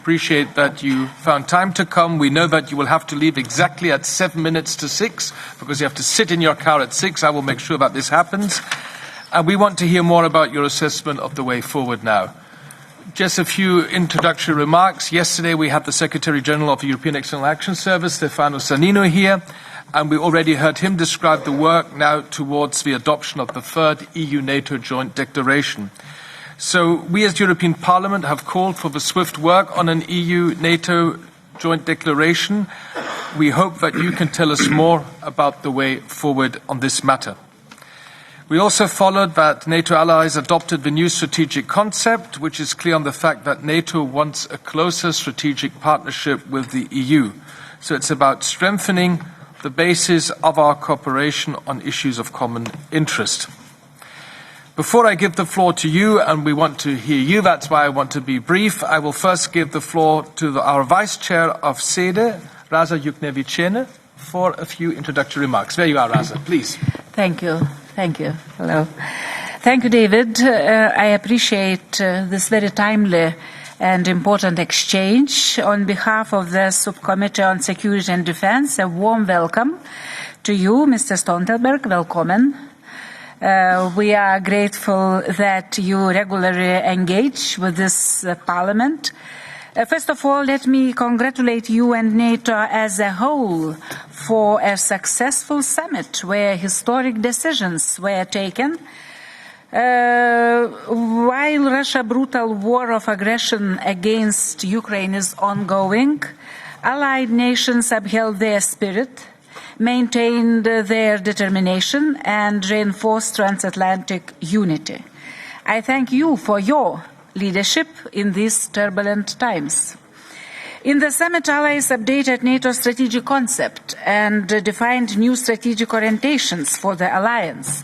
appreciate that you found time to come. We know that you will have to leave exactly at 7 minutes to 6 because you have to sit in your car at 6. I will make sure that this happens. And we want to hear more about your assessment of the way forward now. Just a few introductory remarks. Yesterday we had the Secretary General of the European External Action Service, Stefano Sannino, here, and we already heard him describe the work now towards the adoption of the third EU-NATO joint declaration. So we as the European Parliament have called for the swift work on an EU-NATO joint declaration. We hope that you can tell us more about the way forward on this matter. We also followed that NATO allies adopted the new strategic concept, which is clear on the fact that NATO wants a closer strategic partnership with the EU. So it's about strengthening the basis of our cooperation on issues of common interest. Before I give the floor to you, and we want to hear you, that's why I want to be brief, I will first give the floor to our Vice Chair of SEDE, Raza Juknevičiene, for a few introductory remarks. There you are, Raza, please. Thank you. Thank you. Hello. Thank you, David. I appreciate this very timely and important exchange. On behalf of the Subcommittee on Security and Defense, a warm welcome to you, Mr. Stoltenberg. Welcome. We are grateful that you regularly engage with this Parliament. First of all, let me congratulate you and NATO as a whole for a successful summit where historic decisions were taken. While Russia's brutal war of aggression against Ukraine is ongoing, allied nations upheld their spirit, maintained their determination, and reinforced transatlantic unity. I thank you for your leadership in these turbulent times. In the summit, allies updated NATO's strategic concept and defined new strategic orientations for the alliance.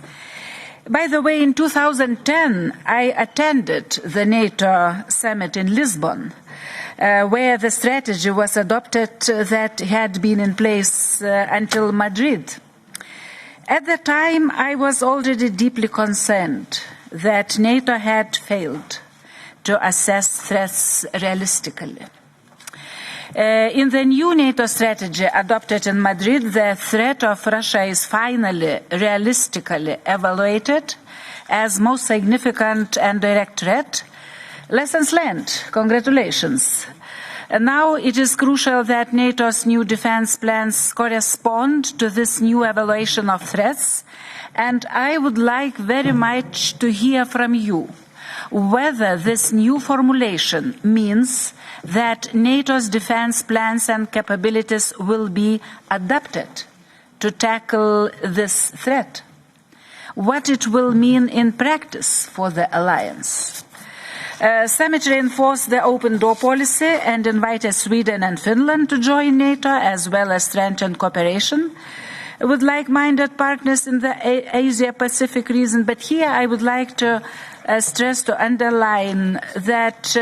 By the way, in 2010, I attended the NATO summit in Lisbon, where the strategy was adopted that had been in place until Madrid. At the time, I was already deeply concerned that NATO had failed to assess threats realistically. In the new NATO strategy adopted in Madrid, the threat of Russia is finally realistically evaluated as most significant and direct threat. Lessons learned. Congratulations. And now it is crucial that NATO's new defense plans correspond to this new evaluation of threats, and I would like very much to hear from you whether this new formulation means that NATO's defense plans and capabilities will be adapted to tackle this threat, what it will mean in practice for the alliance. Summit reinforced the open door policy and invited Sweden and Finland to join NATO, as well as strengthen cooperation with like-minded partners in the Asia-Pacific region. But here I would like to stress, to underline that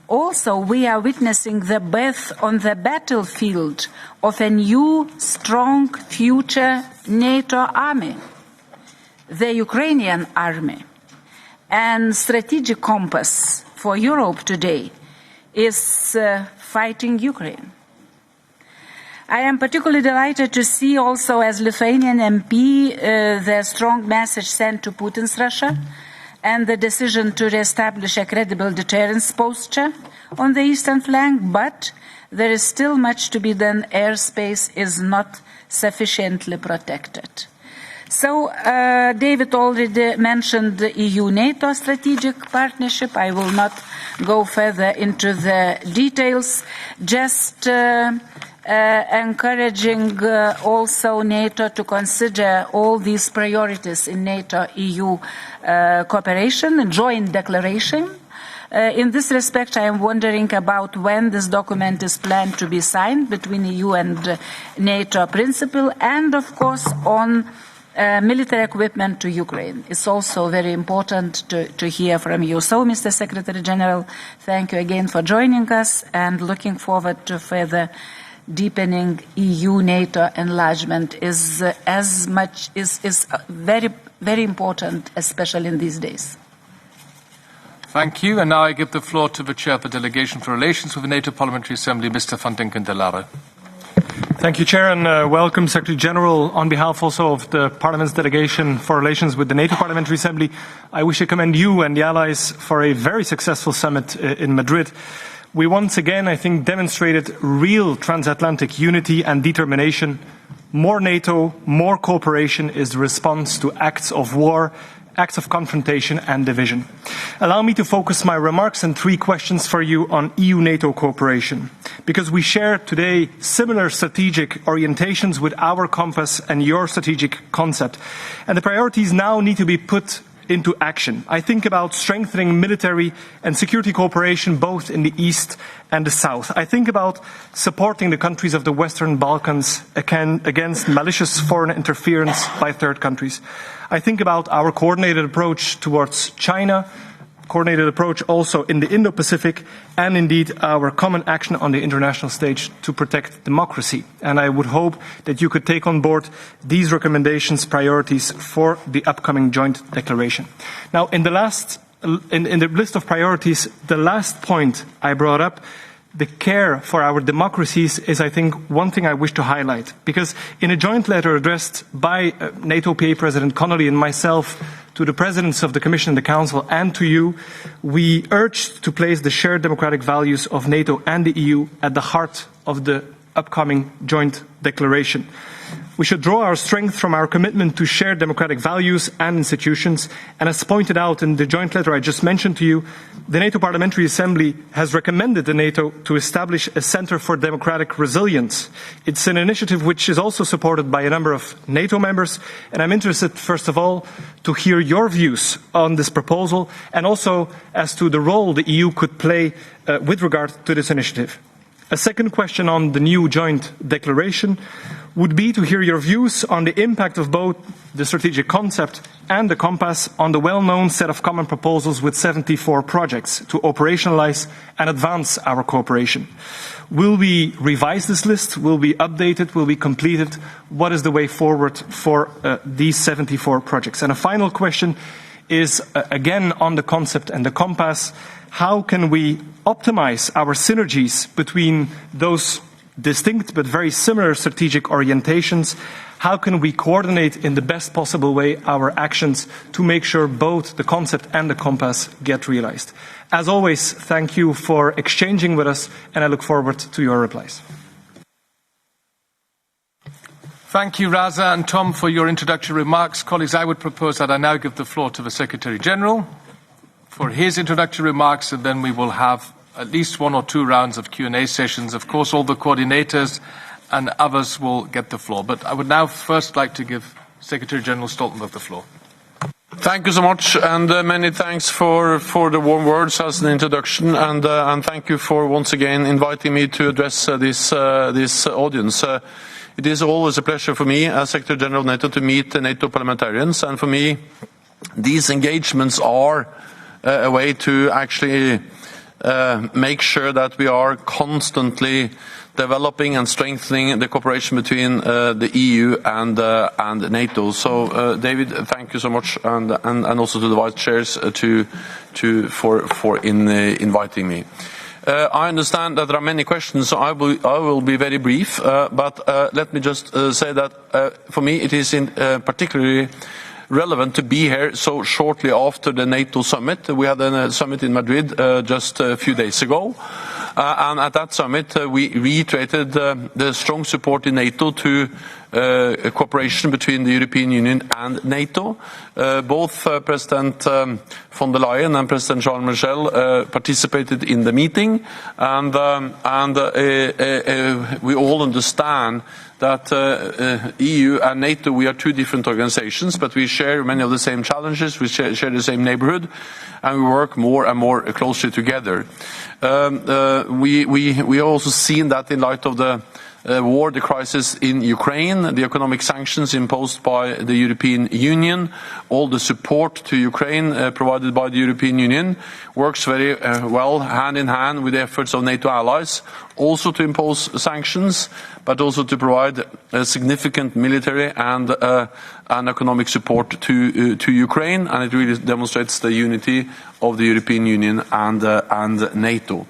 also we are witnessing the birth on the battlefield of a new, strong future NATO army, the Ukrainian army. And strategic compass for Europe today is fighting Ukraine. I am particularly delighted to see also as Lithuanian MP the strong message sent to Putin's Russia and the decision to reestablish a credible deterrence posture on the eastern flank, but there is still much to be done. Airspace is not sufficiently protected. So, David already mentioned the EU-NATO strategic partnership. I will not go further into the details, just encouraging also NATO to consider all these priorities in NATO-EU cooperation, a joint declaration. In this respect, I am wondering about when this document is planned to be signed between EU and NATO principle, and of course on military equipment to Ukraine. It's also very important to hear from you. So, Mr. Secretary General, thank you again for joining us, and looking forward to further deepening EU-NATO enlargement is very, very important, especially in these days. Thank you. And now I give the floor to the Chair of the Delegation for Relations with the NATO Parliamentary Assembly, Mr. Van Dinken de Lare. Thank you, Chair, and welcome, Secretary General. On behalf also of the Parliament's Delegation for Relations with the NATO Parliamentary Assembly, I wish to commend you and the Allies for a very successful summit in Madrid. We once again, I think, demonstrated real transatlantic unity and determination. More NATO, more cooperation is the response to acts of war, acts of confrontation and division. Allow me to focus my remarks on 3 questions for you on EU-NATO cooperation, because we share today similar strategic orientations with our compass and your strategic concept. And the priorities now need to be put into action. I think about strengthening military and security cooperation both in the East and the South. I think about supporting the countries of the Western Balkans against malicious foreign interference by third countries. I think about our coordinated approach towards China, coordinated approach also in the Indo-Pacific, and indeed our common action on the international stage to protect democracy. And I would hope that you could take on board these recommendations, priorities for the upcoming joint declaration. Now, in the list of priorities, the last point I brought up, the care for our democracies, is, I think, one thing I wish to highlight. Because in a joint letter addressed by NATO PA President Connolly and myself to the Presidents of the Commission and the Council and to you, we urged to place the shared democratic values of NATO and the EU at the heart of the upcoming joint declaration. We should draw our strength from our commitment to shared democratic values and institutions, and as pointed out in the joint letter I just mentioned to you, the NATO Parliamentary Assembly has recommended the NATO to establish a Centre for Democratic Resilience. It's an initiative which is also supported by a number of NATO members, and I'm interested, first of all, to hear your views on this proposal, and also as to the role the EU could play with regard to this initiative. A second question on the new joint declaration would be to hear your views on the impact of both the strategic concept and the compass on the well-known set of common proposals with 74 projects to operationalize and advance our cooperation. Will we revise this list? Will we update it? Will we complete it? What is the way forward for these 74 projects? And a final question is, again, on the concept and the compass. How can we optimize our synergies between those distinct but very similar strategic orientations? How can we coordinate in the best possible way our actions to make sure both the concept and the compass get realized? As always, thank you for exchanging with us, and I look forward to your replies. Thank you, Raza and Tom, for your introductory remarks. Colleagues, I would propose that I now give the floor to the Secretary-General for his introductory remarks, and then we will have at least 1 or 2 rounds of Q&A sessions. Of course, all the coordinators and others will get the floor. But I would now first like to give Secretary-General Stoltenberg the floor. Thank you so much, and many thanks for the warm words as an introduction, and thank you for once again inviting me to address this audience. It is always a pleasure for me as Secretary General of NATO to meet the NATO parliamentarians, and for me, these engagements are a way to actually make sure that we are constantly developing and strengthening the cooperation between the EU and NATO. So, David, thank you so much, and also to the vice chairs for inviting me. I understand that there are many questions, so I will be very brief. But let me just say that for me it is particularly relevant to be here so shortly after the NATO summit. We had a summit in Madrid just a few days ago, and at that summit we reiterated the strong support in NATO to cooperation between the European Union and NATO. Both President von der Leyen and President Charles Michel participated in the meeting, and we all understand that EU and NATO, we are 2 different organizations, but we share many of the same challenges, we share the same neighborhood, and we work more and more closely together. We also seen that in light of the war, the crisis in Ukraine, the economic sanctions imposed by the European Union, all the support to Ukraine provided by the European Union works very well hand in hand with the efforts of NATO allies, also to impose sanctions, but also to provide significant military and economic support to Ukraine, and it really demonstrates the unity of the European Union and NATO.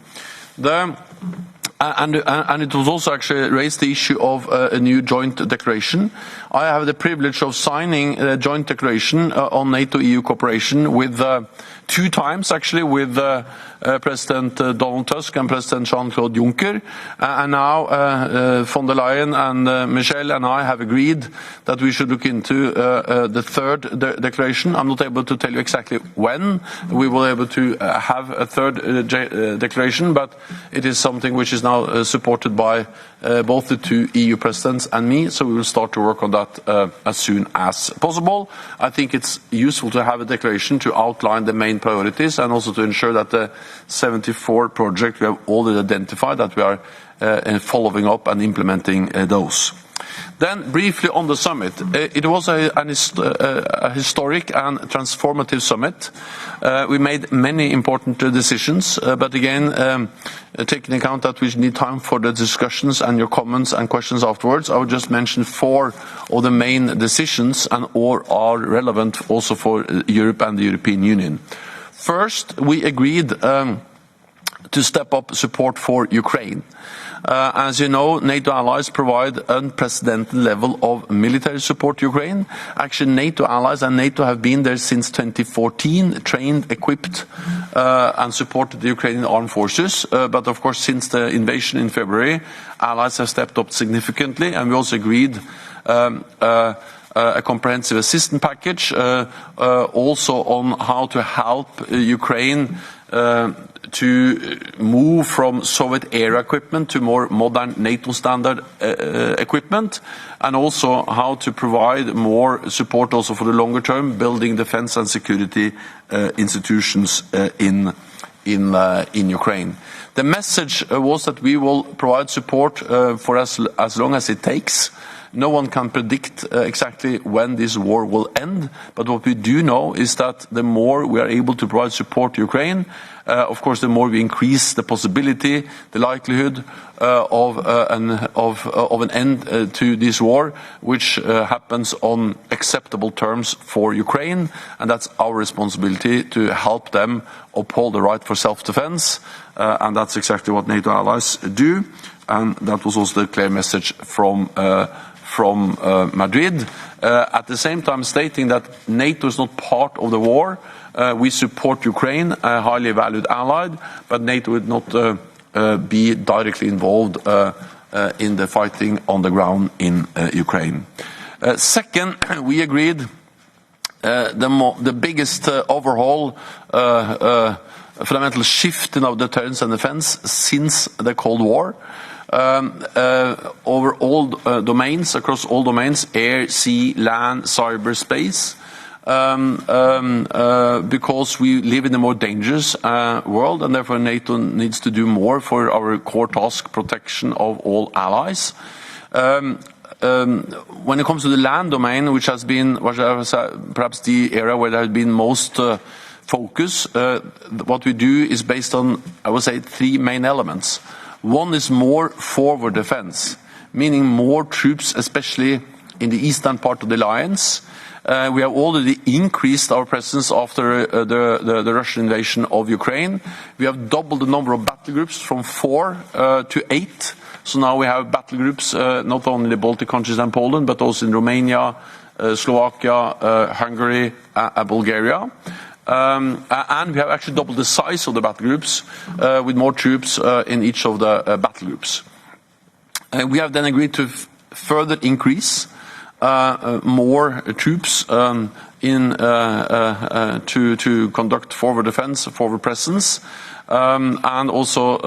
And it was also actually raised the issue of a new joint declaration. I have the privilege of signing a joint declaration on NATO-EU cooperation with 2 times actually with President Donald Tusk and President Jean-Claude Juncker, and now von der Leyen and Michel and I have agreed that we should look into the third declaration. I'm not able to tell you exactly when we will be able to have a third declaration, but it is something which is now supported by both the 2 EU presidents and me, so we will start to work on that as soon as possible. I think it's useful to have a declaration to outline the main priorities and also to ensure that the 74 projects we have already identified, that we are following up and implementing those. Then briefly on the summit, it was a historic and transformative summit. We made many important decisions, but again, taking into account that we need time for the discussions and your comments and questions afterwards, I would just mention 4 of the main decisions and all are relevant also for Europe and the European Union. First, we agreed to step up support for Ukraine. As you know, NATO allies provide unprecedented level of military support to Ukraine. Actually, NATO allies and NATO have been there since 2014, trained, equipped, and supported the Ukrainian armed forces. But of course, since the invasion in February, allies have stepped up significantly, and we also agreed a comprehensive assistance package, also on how to help Ukraine to move from Soviet-era equipment to more modern NATO standard equipment, and also how to provide more support also for the longer term, building defense and security institutions in Ukraine. The message was that we will provide support for as long as it takes. No one can predict exactly when this war will end, but what we do know is that the more we are able to provide support to Ukraine, of course, the more we increase the possibility, the likelihood of an end to this war, which happens on acceptable terms for Ukraine, and that's our responsibility to help them uphold the right for self-defense, and that's exactly what NATO allies do, and that was also the clear message from Madrid, at the same time stating that NATO is not part of the war. We support Ukraine, a highly valued ally, but NATO would not be directly involved in the fighting on the ground in Ukraine. Second, we agreed the biggest overhaul, fundamental shift in our deterrence and defense since the Cold War. Over all domains, across all domains, air, sea, land, cyberspace, because we live in a more dangerous world, and therefore NATO needs to do more for our core task, protection of all allies. When it comes to the land domain, which has been perhaps the area where there has been most focus, what we do is based on, I would say, 3 main elements. One is more forward defense, meaning more troops, especially in the eastern part of the alliance. We have already increased our presence after the Russian invasion of Ukraine. We have doubled the number of battle groups from 4 to 8. So now we have battle groups not only in the Baltic countries and Poland, but also in Romania, Slovakia, Hungary, Bulgaria. And we have actually doubled the size of the battle groups with more troops in each of the battle groups. We have then agreed to further increase more troops to conduct forward defense, forward presence, and also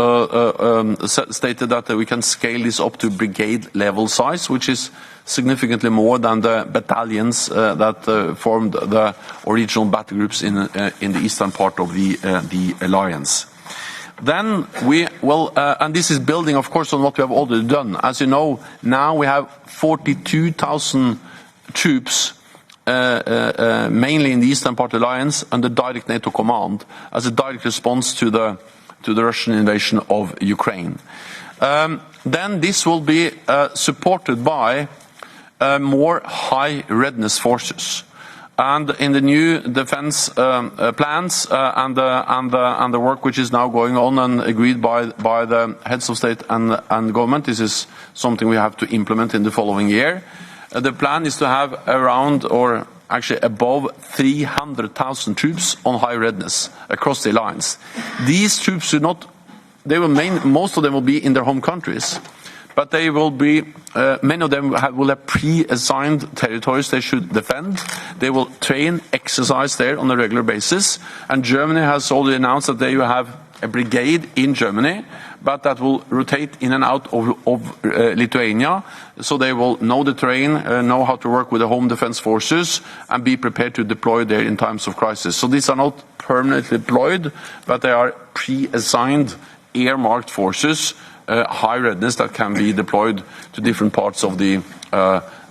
stated that we can scale this up to brigade level size, which is significantly more than the battalions that formed the original battle groups in the eastern part of the alliance. Then we will, and this is building, of course, on what we have already done. As you know, now we have 42,000 troops, mainly in the eastern part of the alliance, under direct NATO command, as a direct response to the Russian invasion of Ukraine. Then this will be supported by more high readiness forces. And in the new defense plans and the work which is now going on and agreed by the heads of state and government, this is something we have to implement in the following year. The plan is to have around, or actually above, 300,000 troops on high readiness across the alliance. These troops most of them will be in their home countries. But they will be, many of them will have pre-assigned territories they should defend. They will train, exercise there on a regular basis. And Germany has already announced that they will have a brigade in Germany, but that will rotate in and out of Lithuania. So they will know the terrain, know how to work with the home defense forces, and be prepared to deploy there in times of crisis. So these are not permanently deployed, but they are pre-assigned, earmarked forces, high readiness that can be deployed to different parts of the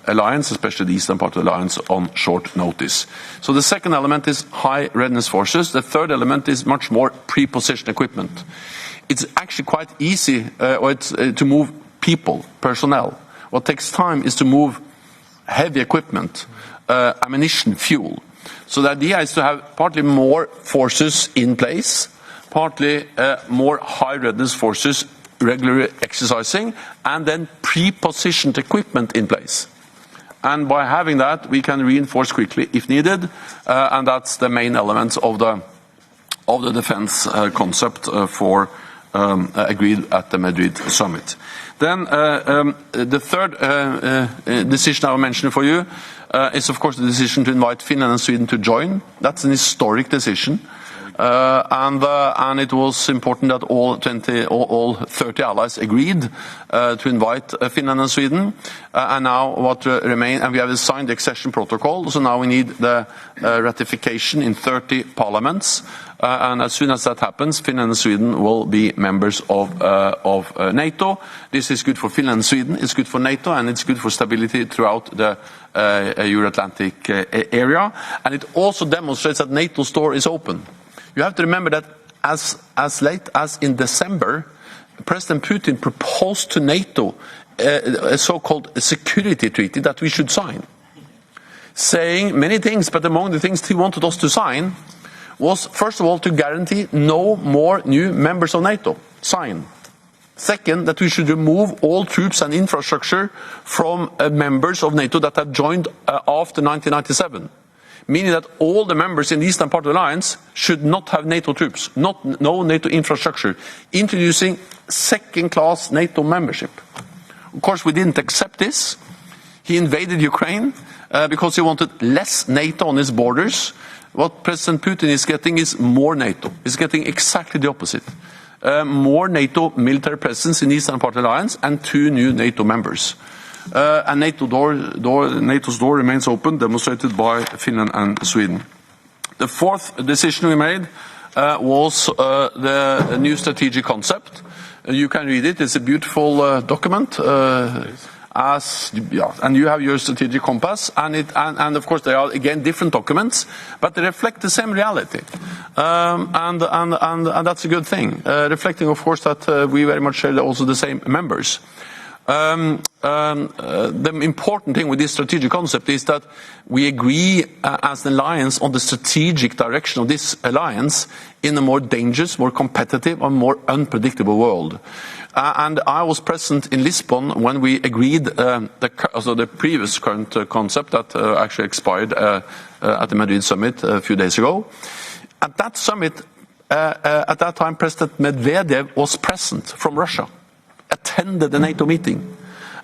alliance, especially the eastern part of the alliance, on short notice. So the second element is high readiness forces. The third element is much more pre-positioned equipment. It's actually quite easy to move people, personnel. What takes time is to move heavy equipment, ammunition, fuel. So the idea is to have partly more forces in place, partly more high readiness forces regularly exercising, and then pre-positioned equipment in place. And by having that, we can reinforce quickly if needed, and that's the main elements of the defense concept for agreed at the Madrid summit. Then the third decision I will mention for you is, of course, the decision to invite Finland and Sweden to join. That's an historic decision. And it was important that all 30 allies agreed to invite Finland and Sweden. And now what remains, and we have signed the accession protocol, so now we need the ratification in 30 parliaments. And as soon as that happens, Finland and Sweden will be members of NATO. This is good for Finland and Sweden, it's good for NATO, and it's good for stability throughout the Euro-Atlantic area. And it also demonstrates that NATO's door is open. You have to remember that as late as in December, President Putin proposed to NATO a so-called security treaty that we should sign, saying many things, but among the things he wanted us to sign was, first of all, to guarantee no more new members of NATO. Sign. Second, that we should remove all troops and infrastructure from members of NATO that have joined after 1997. Meaning that all the members in the eastern part of the alliance should not have NATO troops, no NATO infrastructure, introducing second-class NATO membership. Of course, we didn't accept this. He invaded Ukraine because he wanted less NATO on his borders. What President Putin is getting is more NATO. He's getting exactly the opposite. More NATO military presence in the eastern part of the alliance and 2 new NATO members. And NATO's door remains open, demonstrated by Finland and Sweden. The fourth decision we made was the new strategic concept. You can read it. It's a beautiful document. And you have your strategic compass, and of course they are again different documents, but they reflect the same reality, and that's a good thing. Reflecting, of course, that we very much share also the same members. The important thing with this strategic concept is that we agree as an alliance on the strategic direction of this alliance in a more dangerous, more competitive, and more unpredictable world. And I was present in Lisbon when we agreed the previous current concept that actually expired at the Madrid summit a few days ago. At that summit, at that time, President Medvedev was present from Russia, attended the NATO meeting,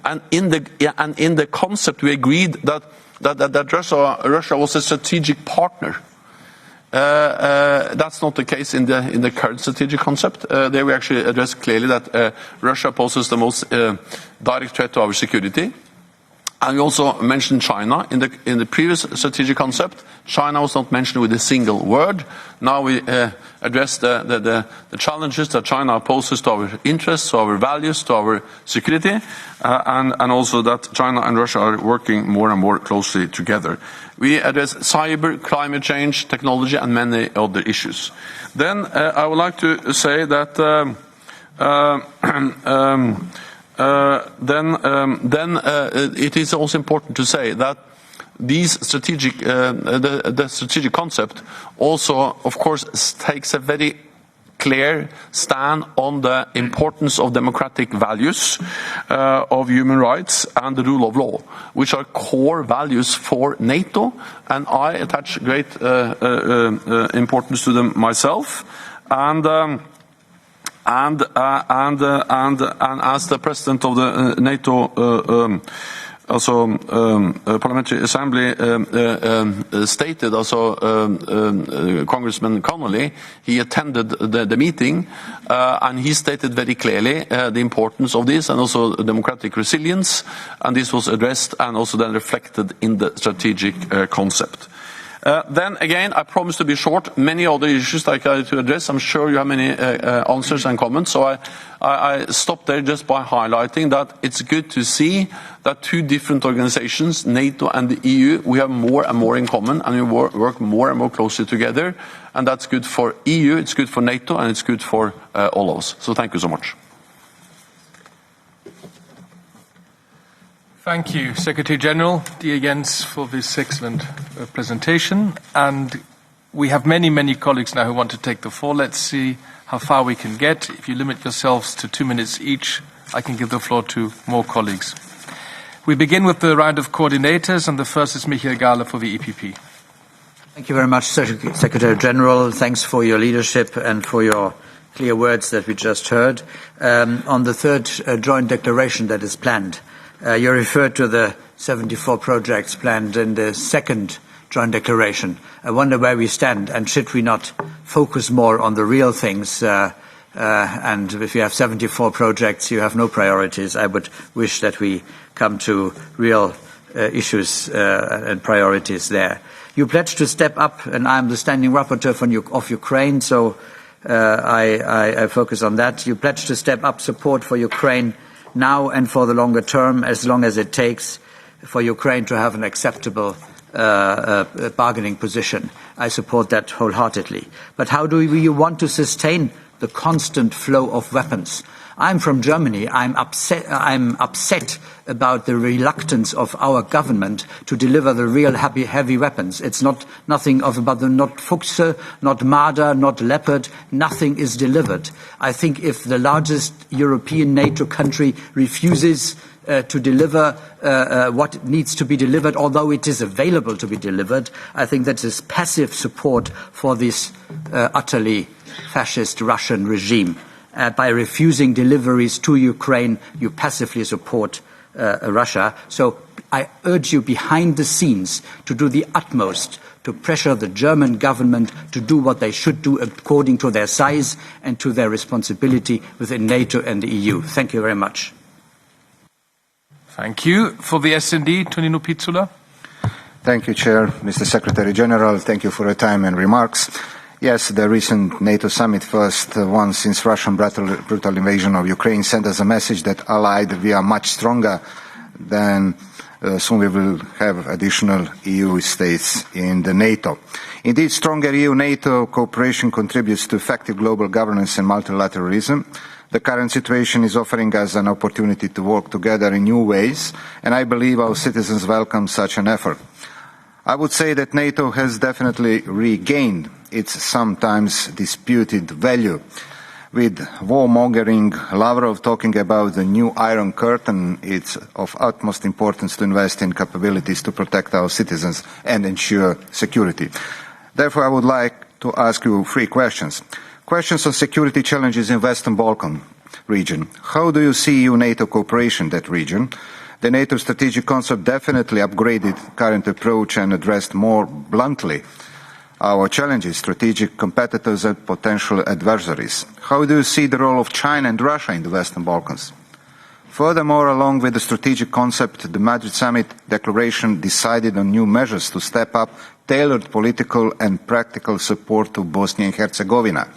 and in the concept we agreed that Russia was a strategic partner. That's not the case in the current strategic concept. There we actually address clearly that Russia poses the most direct threat to our security. And we also mentioned China in the previous strategic concept. China was not mentioned with a single word. Now we address the challenges that China poses to our interests, to our values, to our security, and also that China and Russia are working more and more closely together. We address cyber, climate change, technology, and many other issues. Then I would like to say that it is also important to say that these strategic, the strategic concept also, of course, takes a very clear stand on the importance of democratic values, of human rights, and the rule of law, which are core values for NATO, and I attach great importance to them myself. And as the president of the NATO Parliamentary Assembly stated, Congressman Connolly, he attended the meeting, and he stated very clearly the importance of this and also democratic resilience, and this was addressed and also then reflected in the strategic concept. Then again, I promise to be short. Many other issues that I to address. I'm sure you have many answers and comments. So I stop there just by highlighting that it's good to see that two different organizations, NATO and the EU, we have more and more in common, and we work more and more closely together. And that's good for EU, it's good for NATO, and it's good for all of us. So thank you so much. Thank you, Secretary General, dear Jens, for this excellent presentation. And we have many, many colleagues now who want to take the floor. Let's see how far we can get. If you limit yourselves to 2 minutes each, I can give the floor to more colleagues. We begin with the round of coordinators, and the first is Michael Gahler for the EPP. Thank you very much, Secretary General. Thanks for your leadership and for your clear words that we just heard. On the third joint declaration that is planned, you referred to the 74 projects planned in the second joint declaration. I wonder where we stand, and should we not focus more on the real things? And if you have 74 projects, you have no priorities. I would wish that we come to real issues and priorities there. You pledged to step up, and I'm the standing rapporteur of Ukraine, so I focus on that. You pledged to step up support for Ukraine now and for the longer term, as long as it takes for Ukraine to have an acceptable bargaining position. I support that wholeheartedly. But how do you want to sustain the constant flow of weapons? I'm from Germany. I'm upset about the reluctance of our government to deliver the real heavy weapons. It's nothing about not Fuchse, not Marder, not Leopard. Nothing is delivered. I think if the largest European NATO country refuses to deliver what needs to be delivered, although it is available to be delivered, I think that is passive support for this utterly fascist Russian regime. By refusing deliveries to Ukraine, you passively support Russia. So I urge you behind the scenes to do the utmost to pressure the German government to do what they should do according to their size and to their responsibility within NATO and the EU. Thank you very much. Thank you. For the S&D, Tonino Pizzula. Thank you, Chair. Mr. Secretary General, thank you for your time and remarks. Yes, the recent NATO summit, first one since Russian brutal invasion of Ukraine, sent us a message that allied we are much stronger than soon we will have additional EU states in the NATO. Indeed, stronger EU-NATO cooperation contributes to effective global governance and multilateralism. The current situation is offering us an opportunity to work together in new ways, and I believe our citizens welcome such an effort. I would say that NATO has definitely regained its sometimes disputed value. With warmongering Lavrov talking about the new Iron Curtain, it's of utmost importance to invest in capabilities to protect our citizens and ensure security. Therefore, I would like to ask you 3 questions. Questions on security challenges in Western Balkan region. How do you see EU-NATO cooperation in that region? The NATO strategic concept definitely upgraded current approach and addressed more bluntly our challenges, strategic competitors and potential adversaries. How do you see the role of China and Russia in the Western Balkans? Furthermore, along with the strategic concept, the Madrid Summit Declaration decided on new measures to step up tailored political and practical support to Bosnia and Herzegovina.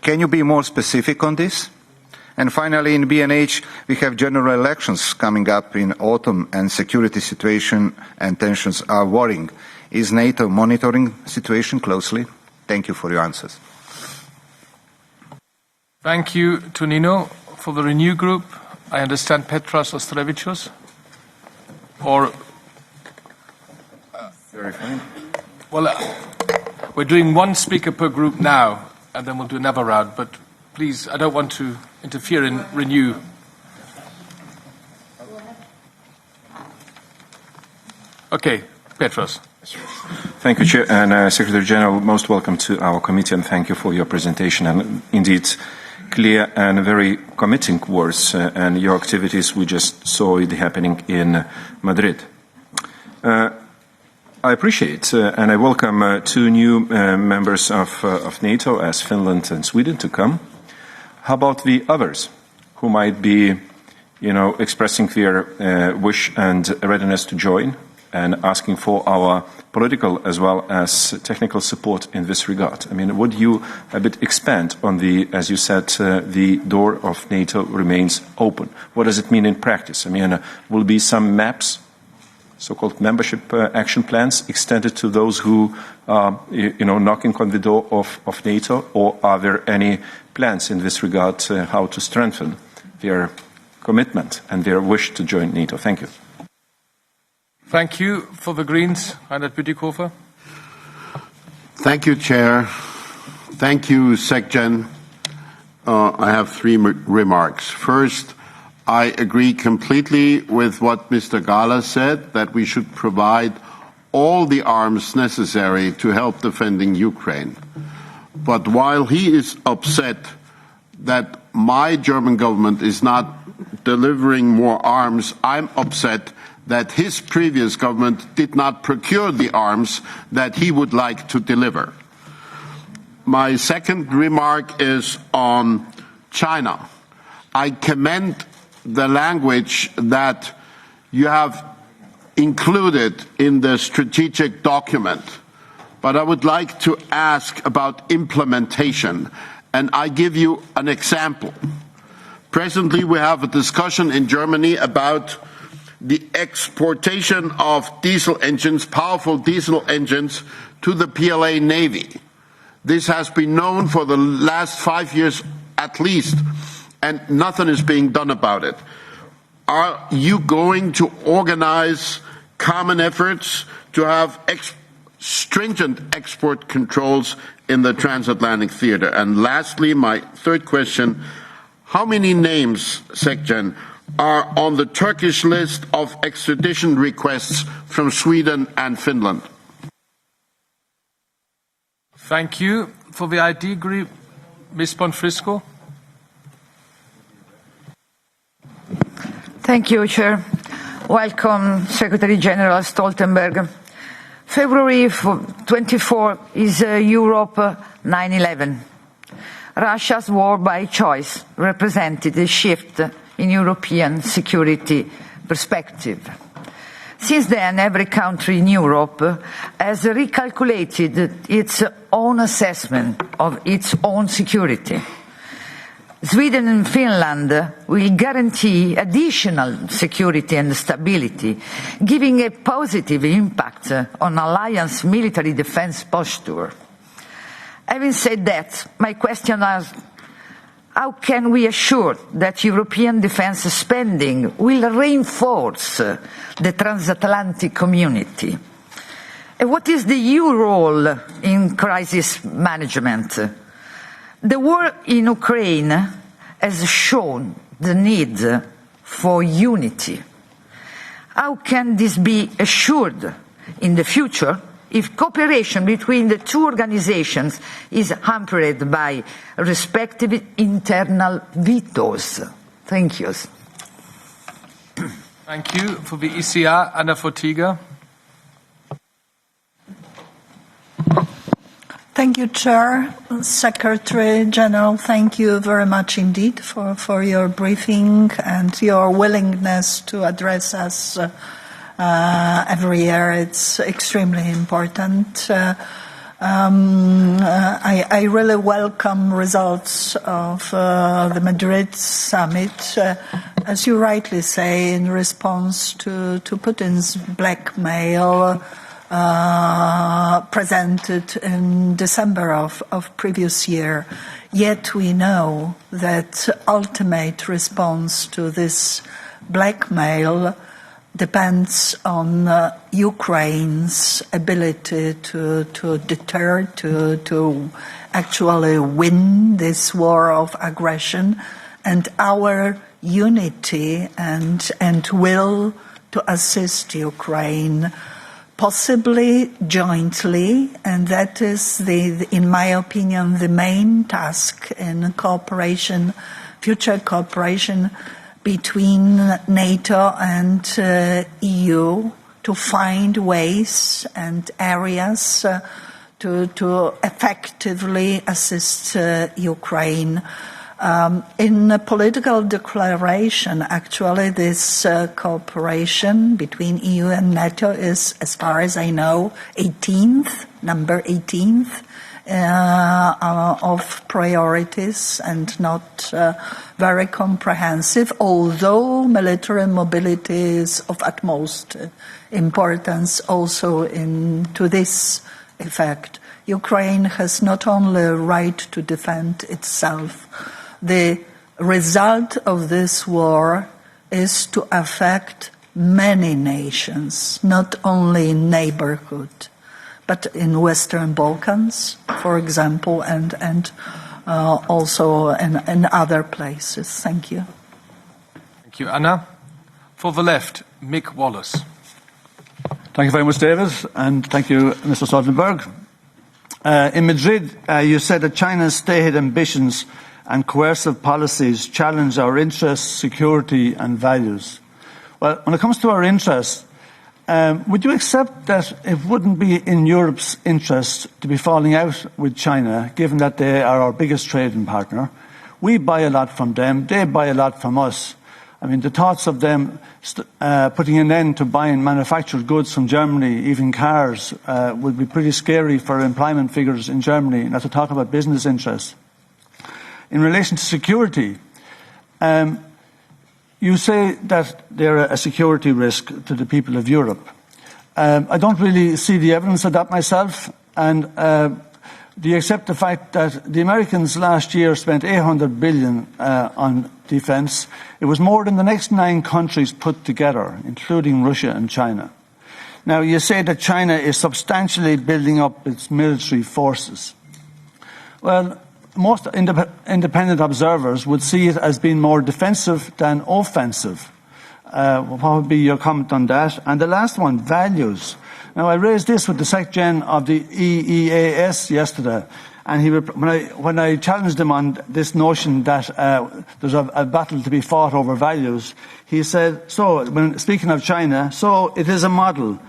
Can you be more specific on this? And finally, in B&H, we have general elections coming up in autumn, and security situation and tensions are worrying. Is NATO monitoring the situation closely? Thank you for your answers. Thank you, Tonino. For the Renew Group, I understand Petros Ostrevichus. Or Very fine. well, we're doing one speaker per group now, and then we'll do another round. But please, I don't want to interfere in Renew. Okay, Petros. Thank you, Chair. And Secretary General, most welcome to our committee, and thank you for your presentation. And indeed, clear and very committing words, and your activities, we just saw it happening in Madrid. I appreciate and I welcome two new members of NATO, as Finland and Sweden, to come. How about the others who might be, expressing their wish and readiness to join and asking for our political as well as technical support in this regard? I mean, would you a bit expand on as you said, the door of NATO remains open? What does it mean in practice? I mean, will be some maps, so-called membership action plans, extended to those who are, knocking on the door of NATO, or are there any plans in this regard how to strengthen their commitment and their wish to join NATO? Thank you. Thank you. For the Greens, Reinhard Bütikofer. Thank you, Chair. Thank you, SecGen. I have three remarks. First, I agree completely with what Mr. Gahler said, that we should provide all the arms necessary to help defending Ukraine. But while he is upset that my German government is not delivering more arms, I'm upset that his previous government did not procure the arms that he would like to deliver. My second remark is on China. I commend the language that you have included in the strategic document, but I would like to ask about implementation, and I give you an example. Presently, we have a discussion in Germany about the exportation of diesel engines, powerful diesel engines, to the PLA Navy. This has been known for the last 5 years at least, and nothing is being done about it. Are you going to organize common efforts to have stringent export controls in the transatlantic theater? And lastly, my third question, how many names, SecGen, are on the Turkish list of extradition requests from Sweden and Finland? Thank you. For the ID group, Ms. Bonfrisco. Thank you, Chair. Welcome, Secretary General Stoltenberg. February 24 is Europe 9/11. Russia's war by choice represented a shift in European security perspective. Since then, every country in Europe has recalculated its own assessment of its own security. Sweden and Finland will guarantee additional security and stability, giving a positive impact on alliance military defense posture. Having said that, my question is, how can we assure that European defense spending will reinforce the transatlantic community? And what is the EU role in crisis management? The war in Ukraine has shown the need for unity. How can this be assured in the future if cooperation between the two organizations is hampered by respective internal vetoes? Thank you. Thank you. For the ECR, Anna Fotyga. Thank you, Chair. Secretary General, thank you very much indeed for your briefing and your willingness to address us every year. It's extremely important. I really welcome results of the Madrid summit, as you rightly say, in response to Putin's blackmail presented in December of previous year. Yet we know that ultimate response to this blackmail depends on Ukraine's ability to deter, to actually win this war of aggression, and our unity and will to assist Ukraine, possibly jointly, and that is, in my opinion, the main task in cooperation, future cooperation between NATO and EU, to find ways and areas to effectively assist Ukraine. In a political declaration, actually, this cooperation between EU and NATO is, as far as I know, number 18th of priorities, and not very comprehensive, although military mobility is of utmost importance also to this effect. Ukraine has not only a right to defend itself. The result of this war is to affect many nations, not only in neighborhood, but in Western Balkans, for example, and also in other places. Thank you. Thank you, Anna. For the left, Mick Wallace. Thank you very much, David, and thank you, Mr. Stoltenberg. In Madrid, you said that China's stated ambitions and coercive policies challenge our interests, security and values. Well, when it comes to our interests, would you accept that it wouldn't be in Europe's interest to be falling out with China, given that they are our biggest trading partner? We buy a lot from them, they buy a lot from us. I mean, the thoughts of them putting an end to buying manufactured goods from Germany, even cars, would be pretty scary for employment figures in Germany, not to talk about business interests. In relation to security, you say that they're a security risk to the people of Europe. I don't really see the evidence of that myself, and do you accept the fact that the Americans last year spent $800 billion on defence? It was more than the next 9 countries put together, including Russia and China. Now, you say that China is substantially building up its military forces. Well, most independent observers would see it as being more defensive than offensive. What would be your comment on that? And the last one, values. Now, I raised this with the Sec-Gen of the EEAS yesterday, and when I challenged him on this notion that there's a battle to be fought over values, he said, so, when speaking of China, so it is a model.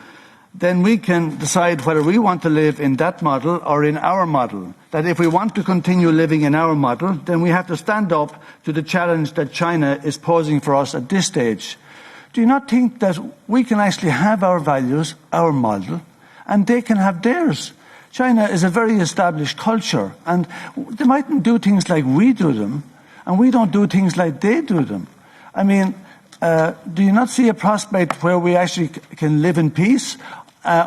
Then we can decide whether we want to live in that model or in our model. That if we want to continue living in our model, then we have to stand up to the challenge that China is posing for us at this stage. Do you not think that we can actually have our values, our model, and they can have theirs? China is a very established culture, and they mightn't do things like we do them, and we don't do things like they do them. I mean, do you not see a prospect where we actually can live in peace?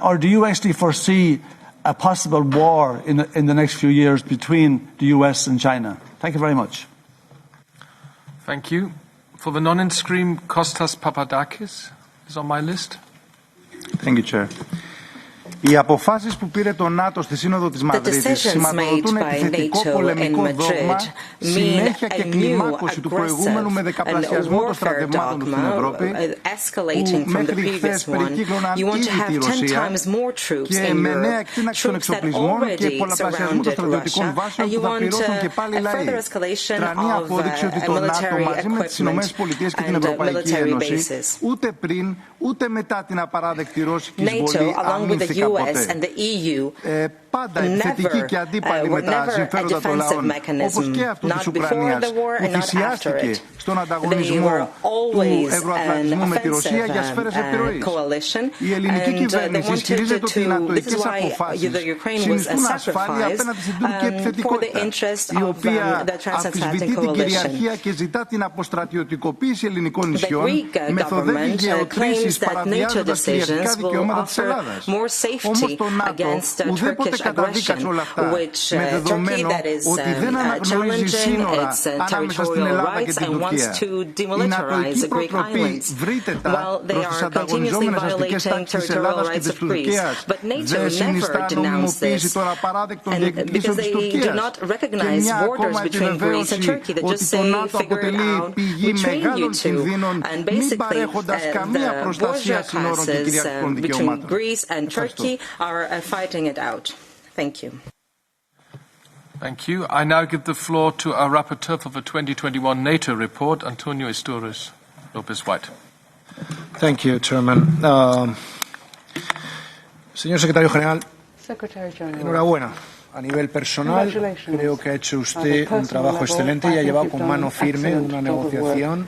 Or do you actually foresee a possible war in the next few years between the US and China? Thank you very much. Thank you. For the non-in-stream, Kostas Papadakis is on my list. Thank you, Chair. Οι αποφάσεις που πήρε το ΝΑΤΟ στη Σύνοδο της Μαδρίτης σηματοδοτούν επιθετικό πολεμικό δόγμα, συνέχεια και κλιμάκωση του προηγούμενου με δεκαπλασιασμό των στρατευμάτων στην Ευρώπη, που μέχρι χθες περικύκλωναν ήδη τη Ρωσία και με νέα εκτείναξη των εξοπλισμών και πολλαπλασιασμό των στρατιωτικών βάσεων που θα πληρώσουν και πάλι λαοί. Τρανή απόδειξη ότι το ΝΑΤΟ μαζί με τις ΗΠΑ και την Ευρωπαϊκή Ένωση ούτε πριν ούτε μετά την απαράδεκτη ρώσικη εισβολή αγνοήθηκαν US and the EU were never a defensive mechanism, not before the war and not after it. They were always an offensive coalition, and they wanted to, this is why the Ukraine was a sacrifice for the interest of the transatlantic coalition. The Greek government claims that NATO decisions will offer more safety against Turkish aggression, which Turkey that is challenging its territorial rights and wants to demilitarize the Greek islands, while they are continuously violating territorial rights of Greece. But NATO never denounced this, and because they do not recognize borders between Greece and Turkey. They just say, figure it out, we train you to. And basically, the border passes between Greece and Turkey are fighting it out. Thank you. Thank you. I now give the floor to our rapporteur for the 2021 NATO report, Antonio Istúriz López-White. Thank you, Chairman. Señor Secretario General, enhorabuena. A nivel personal, creo que ha hecho usted un trabajo excelente y ha llevado con mano firme una negociación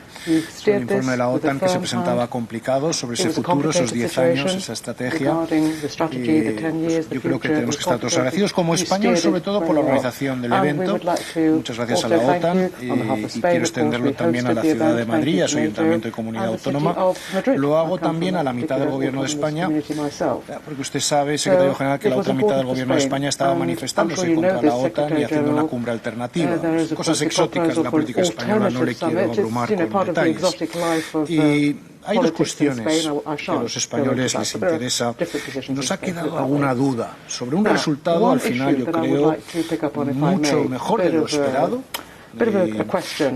sobre el informe de la OTAN que se presentaba complicado sobre ese futuro, esos 10 años, esa estrategia. Yo creo que tenemos que estar todos agradecidos como España, sobre todo por la organización del evento. Muchas gracias a la OTAN y quiero extenderlo también a la ciudad de Madrid, a su ayuntamiento y comunidad autónoma. Lo hago también a la mitad del Gobierno de España, porque usted sabe, Secretario General, que la otra mitad del Gobierno de España estaba manifestándose contra la OTAN y haciendo una cumbre alternativa. Cosas exóticas de la política española, no le quiero abrumar con detalles. Y hay dos cuestiones que a los españoles les interesa. Nos ha quedado alguna duda sobre un resultado, al final, yo creo, mucho mejor de lo esperado.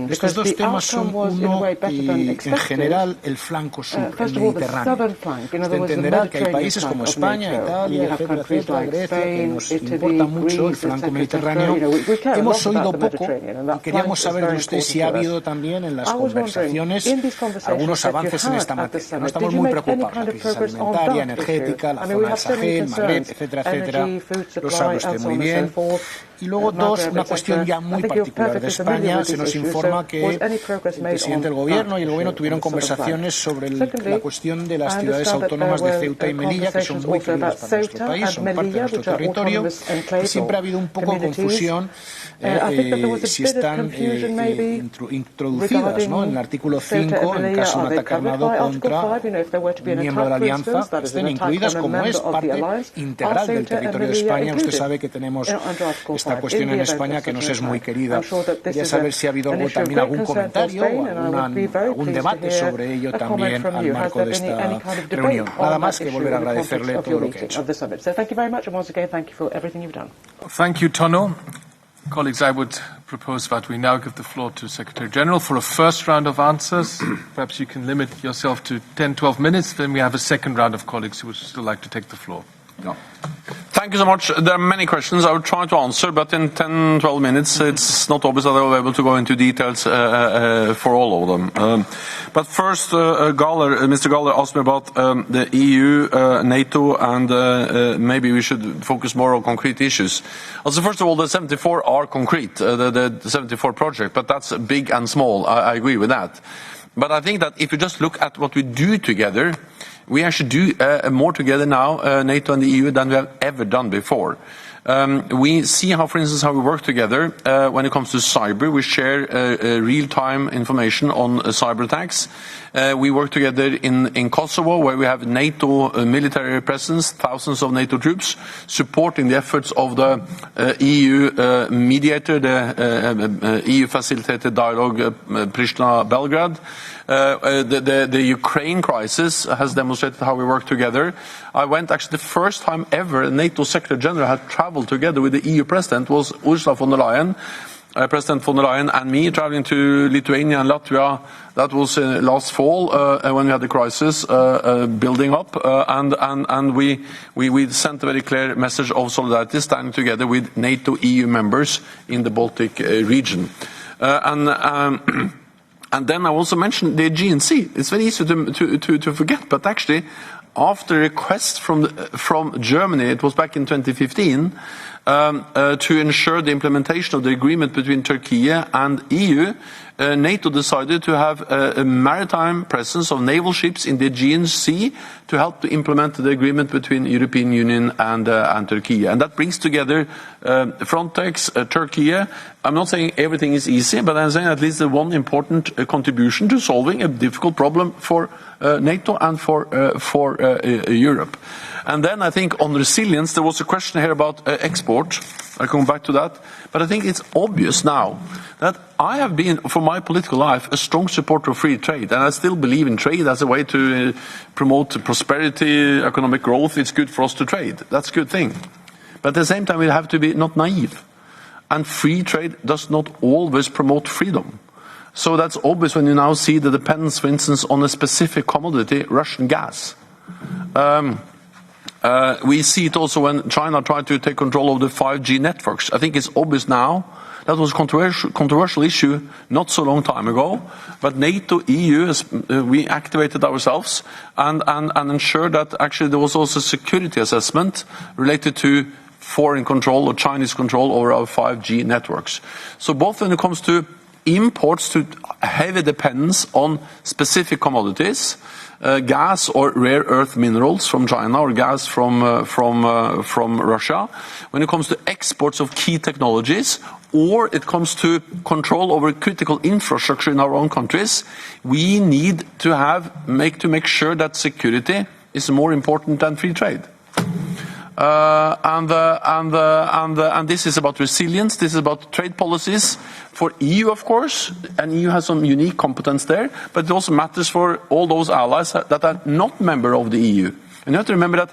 Estos dos temas son uno y, en general, el flanco sur, el Mediterráneo. Usted entenderá que hay países como España, Italia, etcétera, Grecia, que nos importa mucho el flanco mediterráneo. Hemos oído poco y queríamos saber de usted si ha habido también en las conversaciones algunos avances en esta materia. No estamos muy preocupados, la crisis alimentaria, energética, la zona del Sahel, Magreb, etcétera, etcétera. Lo sabe usted muy bien. Y luego dos, una cuestión ya muy particular de España. Se nos informa que el presidente del Gobierno y el Gobierno tuvieron conversaciones sobre la cuestión de las ciudades autónomas de Ceuta y Melilla, que son muy queridas para nuestro país, son parte de nuestro territorio, y siempre ha habido un poco de confusión si están introducidas, ¿no?, en el artículo 5, en caso de un ataque armado contra un miembro de la Alianza, estén incluidas como es parte integral del territorio de España. Usted sabe que tenemos esta cuestión en España que nos es muy querida. Quería saber si ha habido también algún comentario o algún debate sobre ello también al marco de esta reunión. Nada más que volver a agradecerle todo lo que ha hecho. Thank you, Tono. Colleagues, I would propose that we now give the floor to Secretary General for a first round of answers. Perhaps you can limit yourself to 10-12 minutes. Then we have a second round of colleagues who would still like to take the floor. No. Thank you so much. There are many questions I will try to answer, but in 10-12 minutes it's not obvious that I will be able to go into details for all of them. But first, Mr. Galler asked me about the EU, NATO, and maybe we should focus more on concrete issues. Also, first of all, the 74 are concrete, the 74 project, but that's big and small. I agree with that. But I think that if you just look at what we do together, we actually do more together now, NATO and the EU, than we have ever done before. We see how, for instance, how we work together when it comes to cyber. We share real-time information on cyber attacks. We work together in Kosovo, where we have NATO military presence, thousands of NATO troops, supporting the efforts of the EU mediator, the EU-facilitated dialogue Pristina-Belgrade. The Ukraine crisis has demonstrated how we work together. I went actually the first time ever NATO Secretary General had traveled together with the EU President was Ursula von der Leyen. President von der Leyen and me traveling to Lithuania and Latvia. That was last fall when we had the crisis building up, and we sent a very clear message of solidarity, standing together with NATO EU members in the Baltic region. And then I also mentioned the Aegean Sea. It's very easy to forget, but actually after a request from Germany, it was back in 2015, to ensure the implementation of the agreement between Turkey and EU, NATO decided to have a maritime presence of naval ships in the Aegean Sea to help to implement the agreement between the European Union and Turkey. And that brings together Frontex, Turkey. I'm not saying everything is easy, but I'm saying at least one important contribution to solving a difficult problem for NATO and for Europe. And then I think on resilience, there was a question here about export. I'll come back to that. But I think it's obvious now that I have been, for my political life, a strong supporter of free trade. And I still believe in trade as a way to promote prosperity, economic growth. It's good for us to trade. That's a good thing. But at the same time, we have to be not naive. And free trade does not always promote freedom. So that's obvious when you now see the dependence, for instance, on a specific commodity, Russian gas. We see it also when China tried to take control of the 5G networks. I think it's obvious now. That was a controversial issue not so long time ago. But NATO, EU, we activated ourselves and ensured that actually there was also a security assessment related to foreign control or Chinese control over our 5G networks. So both when it comes to imports, to heavy dependence on specific commodities, gas or rare earth minerals from China or gas from Russia. When it comes to exports of key technologies, or it comes to control over critical infrastructure in our own countries, we need to make sure that security is more important than free trade. And this is about resilience. This is about trade policies for EU, of course, and EU has some unique competence there. But it also matters for all those allies that are not member of the EU. And you have to remember that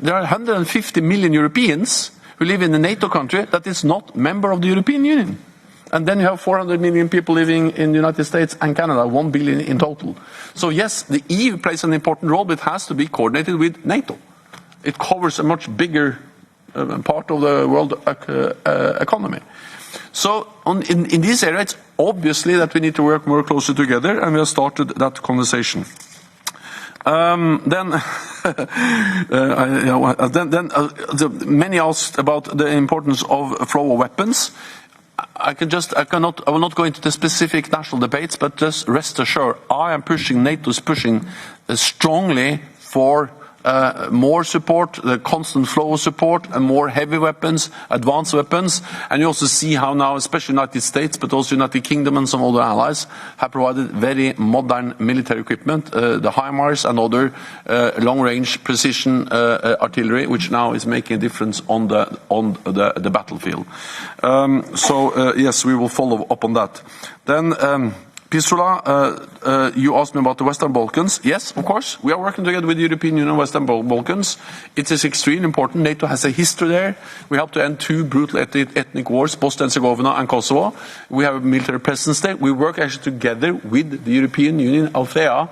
there are 150 million Europeans who live in a NATO country that is not member of the European Union. And then you have 400 million people living in the United States and Canada, 1 billion in total. So yes, the EU plays an important role, but it has to be coordinated with NATO. It covers a much bigger part of the world economy. So in this area, it's obviously that we need to work more closely together, and we have started that conversation. Many asked about the importance of flow of weapons. I will not go into the specific national debates, but just rest assured, NATO is pushing strongly for more support, the constant flow of support, and more heavy weapons, advanced weapons. And you also see how now, especially United States, but also United Kingdom and some other allies, have provided very modern military equipment, the HIMARS and other long-range precision artillery, which now is making a difference on the battlefield. Yes, we will follow up on that. Then. Pisula, you asked me about the Western Balkans. Yes, of course, we are working together with the European Union and Western Balkans. It is extremely important. NATO has a history there. We helped to end 2 brutal ethnic wars, Bosnia and Herzegovina and Kosovo. We have a military presence there. We work actually together with the European Union, Althea,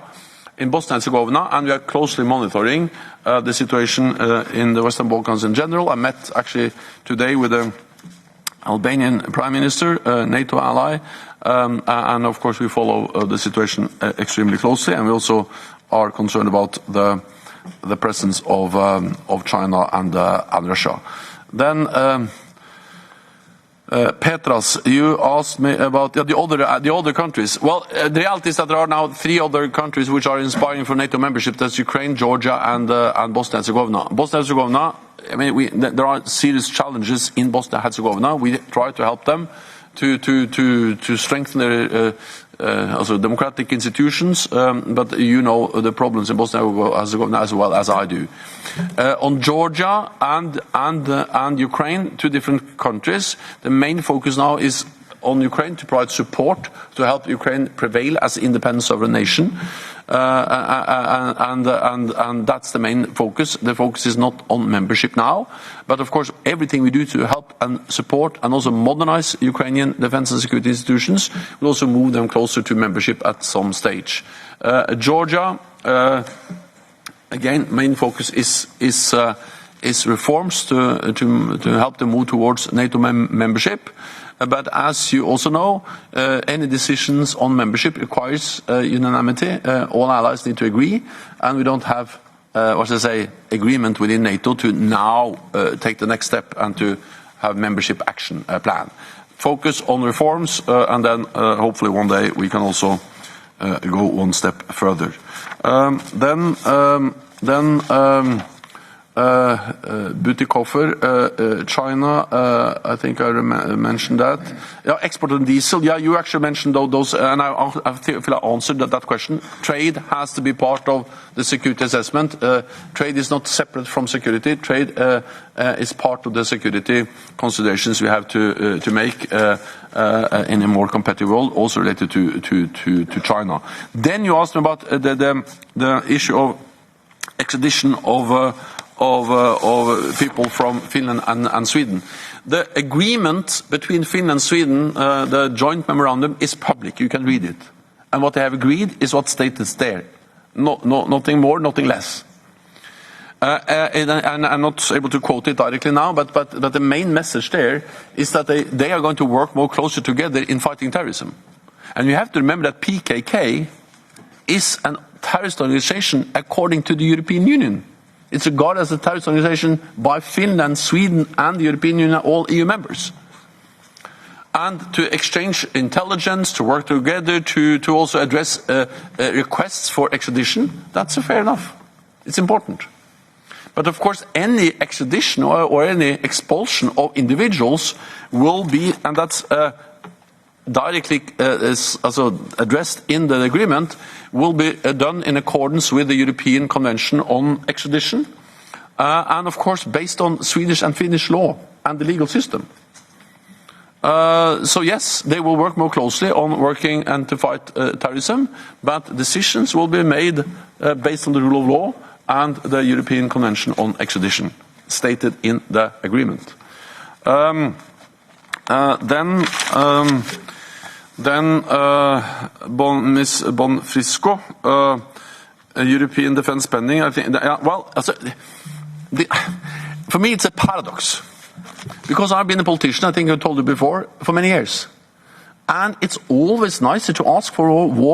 in Bosnia and Herzegovina, and we are closely monitoring the situation in the Western Balkans in general. I met actually today with the Albanian Prime Minister, NATO ally, and of course we follow the situation extremely closely, and we also are concerned about the presence of China and Russia. Then Petras, you asked me about the other countries. Well, the reality is that there are now 3 other countries which are inspiring for NATO membership. That's Ukraine, Georgia, and Bosnia and Herzegovina. Bosnia and Herzegovina, I mean, there are serious challenges in Bosnia and Herzegovina. We try to help them to strengthen their also democratic institutions, but you know the problems in Bosnia and Herzegovina as well as I do. On Georgia and Ukraine, 2 different countries, the main focus now is on Ukraine to provide support to help Ukraine prevail as an independent sovereign nation. And that's the main focus. The focus is not on membership now, but of course everything we do to help and support and also modernize Ukrainian defense and security institutions will also move them closer to membership at some stage. Georgia, again, main focus is reforms to help them move towards NATO membership. But as you also know, any decisions on membership requires unanimity. All allies need to agree, and we don't have agreement within NATO to now take the next step and to have membership action plan. Focus on reforms, and then hopefully one day we can also go one step further. Butikofer, China, I think I mentioned that. Yeah, export of diesel, yeah, you actually mentioned those, and I feel I answered that question. Trade has to be part of the security assessment. Trade is not separate from security. Trade is part of the security considerations we have to make in a more competitive world, also related to China. Then you asked me about the issue of extradition of people from Finland and Sweden. The agreement between Finland and Sweden, the joint memorandum, is public. You can read it. And what they have agreed is what stated there. Nothing more, nothing less. And I'm not able to quote it directly now, but the main message there is that they are going to work more closely together in fighting terrorism. And you have to remember that PKK is a terrorist organization according to the European Union. It's regarded as a terrorist organization by Finland, Sweden, and the European Union, all EU members. And to exchange intelligence, to work together, to also address requests for extradition, that's fair enough. It's important. But of course, any extradition or any expulsion of individuals will be, and that's directly is also addressed in the agreement, will be done in accordance with the European Convention on Extradition, and of course based on Swedish and Finnish law and the legal system. So yes, they will work more closely on working and to fight terrorism, but decisions will be made based on the rule of law and the European Convention on Extradition, stated in the agreement. Ms. Bonfrisco, European defense spending. I think. For me, it's a paradox, because I've been a politician. I think I told you before, for many years, and it's always nicer to ask for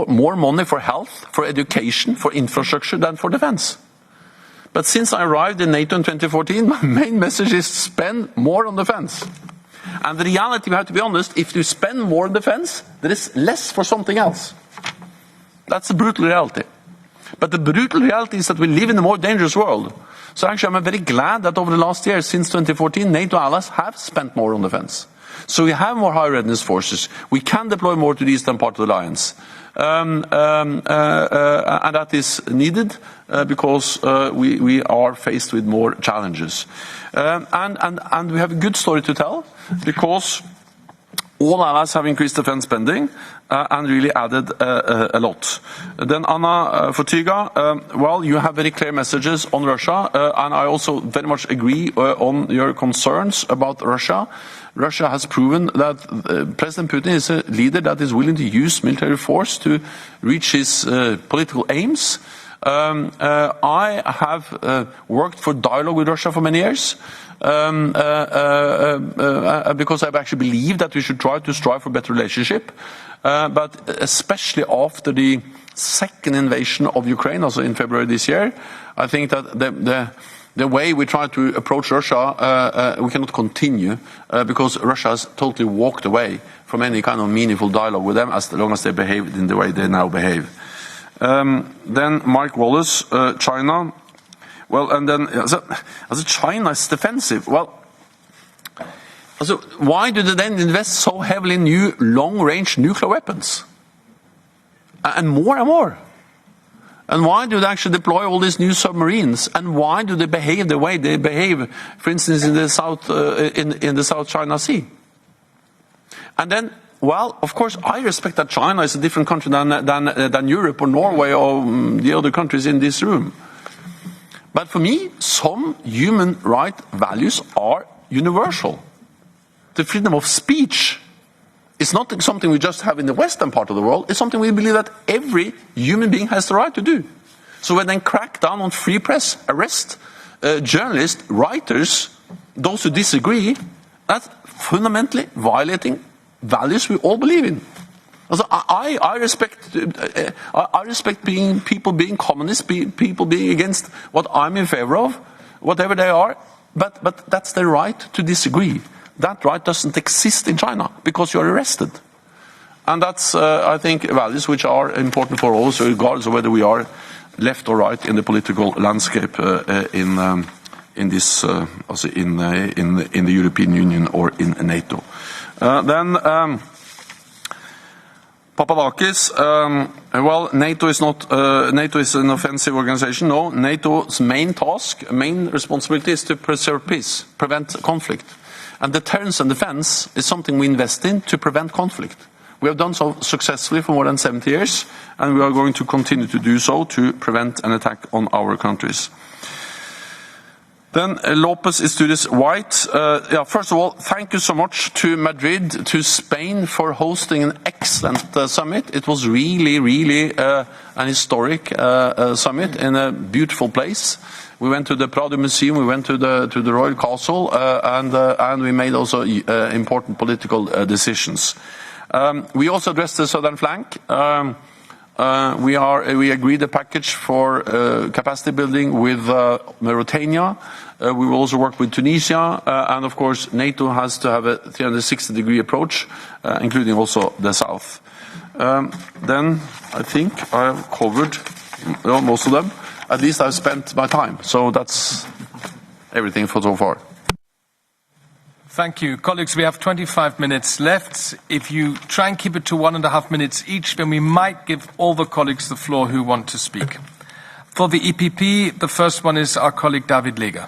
more money for health, for education, for infrastructure than for defense. But since I arrived in NATO in 2014, my main message is spend more on defense. And the reality, we have to be honest, if you spend more on defense, there is less for something else. That's the brutal reality. But the brutal reality is that we live in a more dangerous world. So actually, I'm very glad that over the last year, since 2014, NATO allies have spent more on defense. So we have more high readiness forces. We can deploy more to the eastern part of the alliance. And that is needed because we are faced with more challenges. And we have a good story to tell, because all allies have increased defense spending and really added a lot. Then Anna Fotyga, well, you have very clear messages on Russia, and I also very much agree on your concerns about Russia. Russia has proven that President Putin is a leader that is willing to use military force to reach his political aims. I have worked for dialogue with Russia for many years, because I actually believe that we should try to strive for a better relationship. But especially after the second invasion of Ukraine, also in February this year, I think that the way we try to approach Russia, we cannot continue, because Russia has totally walked away from any kind of meaningful dialogue with them as long as they behave in the way they now behave. Then Mike Wallace, China. Well, and then China is defensive. Well, why do they then invest so heavily in new long-range nuclear weapons? And more? And why do they actually deploy all these new submarines? And why do they behave the way they behave, for instance, in the South China Sea? And then, well, of course, I respect that China is a different country than Europe or Norway or the other countries in this room. But for me, some human rights values are universal. The freedom of speech is not something we just have in the western part of the world. It's something we believe that every human being has the right to do. So when they crack down on free press, arrest journalists, writers, those who disagree, that's fundamentally violating values we all believe in. Also, I respect people being communists, people being against what I'm in favor of, whatever they are, but that's their right to disagree. That right doesn't exist in China because you're arrested. And that's, I think, values which are important for all, regardless of whether we are left or right in the political landscape in this, also in the European Union or in NATO. Then Papadakis, well, NATO is an offensive organization. No, NATO's main task, main responsibility is to preserve peace, prevent conflict. And deterrence and defense is something we invest in to prevent conflict. We have done so successfully for more than 70 years, and we are going to continue to do so to prevent an attack on our countries. Then Lopez Isturiz White. First of all, thank you so much to Madrid, to Spain for hosting an excellent summit. It was really an historic summit in a beautiful place. We went to the Prado Museum, we went to the Royal Castle, and we made also important political decisions. We also addressed the southern flank. We agreed a package for capacity building with Mauritania. We will also work with Tunisia, and of course NATO has to have a 360-degree approach, including also the south. Then I think I have covered most of them. At least I've spent my time, so that's everything for so far. Thank you. Colleagues, we have 25 minutes left. If you try and keep it to 1.5 minutes each, then we might give all the colleagues the floor who want to speak. For the EPP, the first one is our colleague David Lega.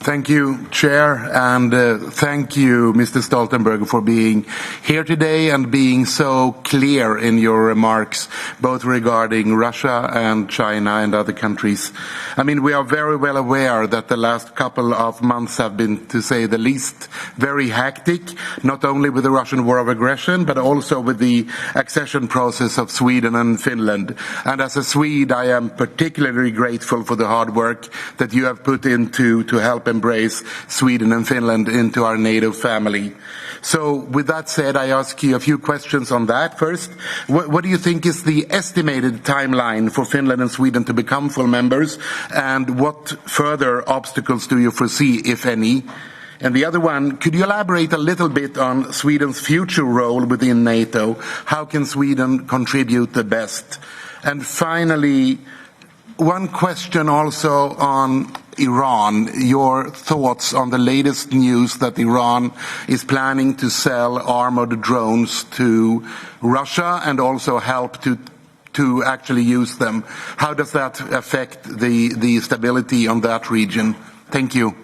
Thank you, Chair, and thank you, Mr. Stoltenberg, for being here today and being so clear in your remarks, both regarding Russia and China and other countries. I mean, we are very well aware that the last couple of months have been, to say the least, very hectic, not only with the Russian war of aggression, but also with the accession process of Sweden and Finland. And as a Swede, I am particularly grateful for the hard work that you have put into to help embrace Sweden and Finland into our NATO family. So with that said, I ask you a few questions on that. First, what do you think is the estimated timeline for Finland and Sweden to become full members? And what further obstacles do you foresee, if any? And the other one, could you elaborate a little bit on Sweden's future role within NATO? How can Sweden contribute the best? And finally, one question also on Iran, your thoughts on the latest news that Iran is planning to sell armored drones to Russia and also help to actually use them. How does that affect the stability on that region? Thank you.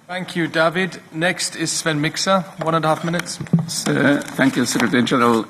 Thank you, David. Next is Sven Mikser, 1.5 minutes. Thank you, Secretary General.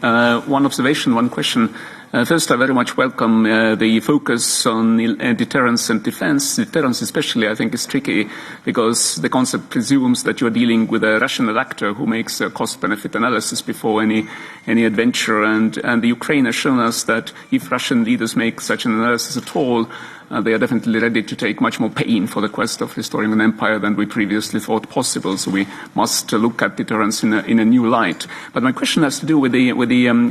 One observation, one question. First, I very much welcome the focus on deterrence and defense. Deterrence especially, I think, is tricky because the concept presumes that you are dealing with a rational actor who makes a cost-benefit analysis before any adventure. And the Ukraine has shown us that if Russian leaders make such an analysis at all, they are definitely ready to take much more pain for the quest of restoring an empire than we previously thought possible. So we must look at deterrence in a new light. But my question has to do with the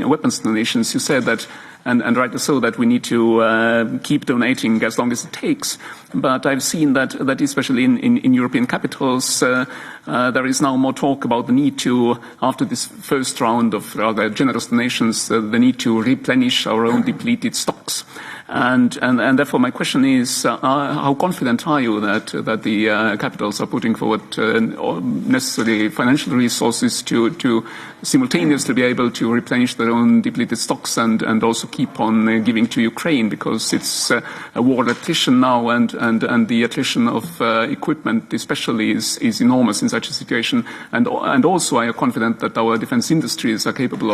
weapons donations. You said that, and rightly so, that we need to keep donating as long as it takes. But I've seen that especially in European capitals, there is now more talk about the need to, after this first round of rather generous donations, the need to replenish our own depleted stocks. And therefore my question is, how confident are you that the capitals are putting forward necessary financial resources to simultaneously be able to replenish their own depleted stocks and also keep on giving to Ukraine, because it's a war attrition now, and the attrition of equipment especially is enormous in such a situation. And also I am confident that our defense industries are capable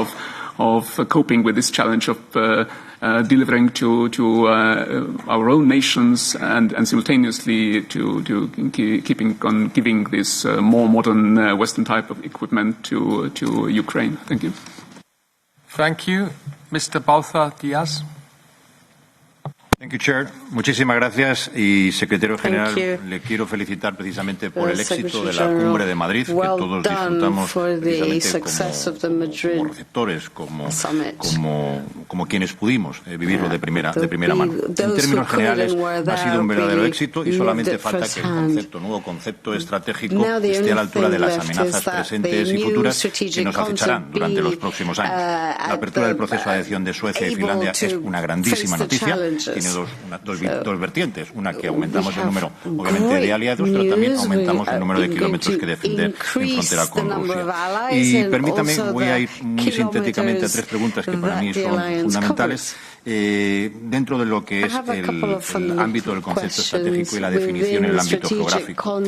of coping with this challenge of delivering to our own nations and simultaneously to keeping on giving this more modern Western type of equipment to Ukraine. Thank you. Thank you. Mr. Baltha Diaz. Thank you, Chair. Muchísimas gracias. Y, Secretario General, le quiero felicitar precisamente por el éxito de la Cumbre de Madrid, que todos disfrutamos precisamente como receptores, como quienes pudimos vivirlo de primera mano. En términos generales, ha sido un verdadero éxito y solamente falta que el nuevo concepto estratégico esté a la altura de las amenazas presentes y futuras que nos acecharán durante los próximos años. La apertura del proceso de adhesión de Suecia y Finlandia es una grandísima noticia. Tiene dos vertientes, una que aumentamos el número, obviamente, de aliados, pero también aumentamos el número de kilómetros que defender en frontera con Rusia. Y permítame, voy a ir muy sintéticamente a tres preguntas que para mí son fundamentales. Dentro de lo que es el ámbito del concepto estratégico y la definición en el ámbito geográfico.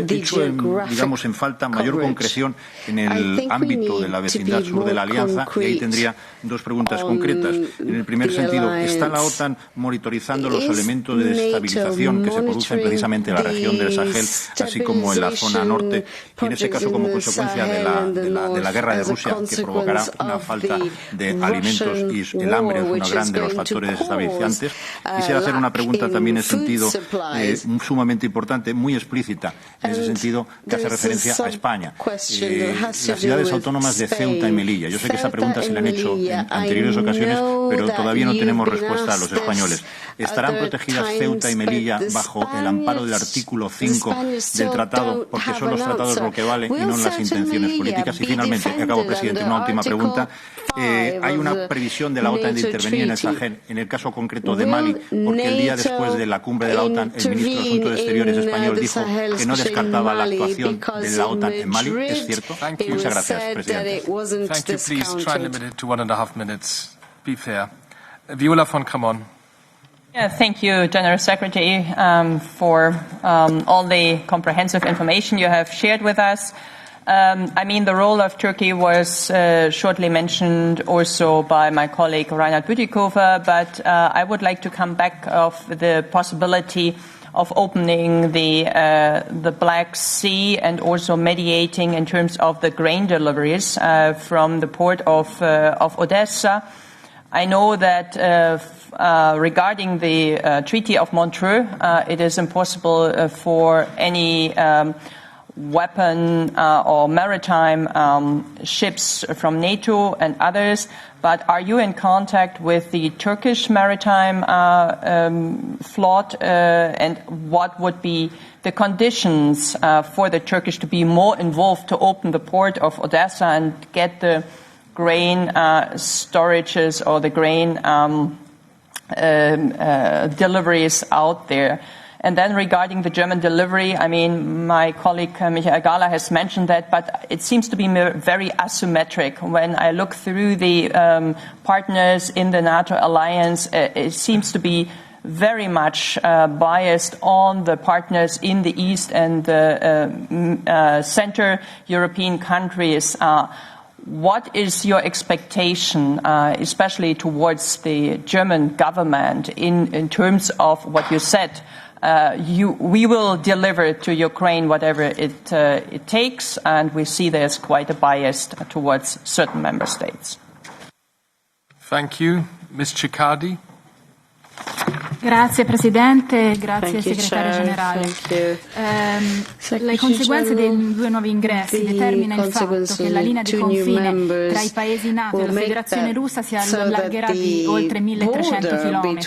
Hecho digamos, en falta mayor concreción en el ámbito de la vecindad sur de la Alianza, y ahí tendría dos preguntas concretas. En el primer sentido, ¿está la OTAN monitorizando los elementos de desestabilización que se producen precisamente en la región del Sahel, así como en la zona norte, y en ese caso como consecuencia de la guerra de Rusia, que provocará una falta de alimentos y el hambre es uno gran de los factores desestabilizantes? Quisiera hacer una pregunta también en sentido sumamente importante, muy explícita, en ese sentido que hace referencia a España. Las ciudades autónomas de Ceuta y Melilla. Yo sé que esa pregunta se la han hecho en anteriores ocasiones, pero todavía no tenemos respuesta a los españoles. ¿Estarán protegidas Ceuta y Melilla bajo el amparo del artículo 5 del tratado, porque son los tratados lo que valen y no las intenciones políticas? Y finalmente, acabo, presidente, una última pregunta. Hay una previsión de la OTAN de intervenir en el Sahel, en el caso concreto de Mali, porque el día después de la cumbre de la OTAN, el ministro de Asuntos Exteriores español dijo que no descartaba la actuación de la OTAN en Mali. ¿Es cierto? Muchas gracias, presidente. Thank you. Please try and limit it to 1.5 minutes. Be fair. Viola von Kramon. Yeah, thank you, General Secretary, for all the comprehensive information you have shared with us. I mean, the role of Turkey was shortly mentioned also by my colleague Reinhard Bütikofer, but I would like to come back of the possibility of opening the Black Sea and also mediating in terms of the grain deliveries from the port of Odessa. I know that regarding the Treaty of Montreux, it is impossible for any weapon or maritime ships from NATO and others, but are you in contact with the Turkish maritime fleet, and what would be the conditions for the Turkish to be more involved to open the port of Odessa and get the grain storages or the grain deliveries out there? And then regarding the German delivery, I mean, my colleague Michael Gahler has mentioned that, but it seems to be very asymmetric. When I look through the partners in the NATO alliance, it seems to be very much biased on the partners in the East and the Central European countries. What is your expectation, especially towards the German government, in terms of what you said? We will deliver to Ukraine whatever it takes, and we see there's quite a bias towards certain member states. Thank you. Ms. Ciccardi. Grazie Presidente, grazie Segretario Generale. Le conseguenze dei due nuovi ingressi determina il fatto che la linea di confine tra i paesi NATO e la Federazione Russa si allargherà di oltre 1300 km.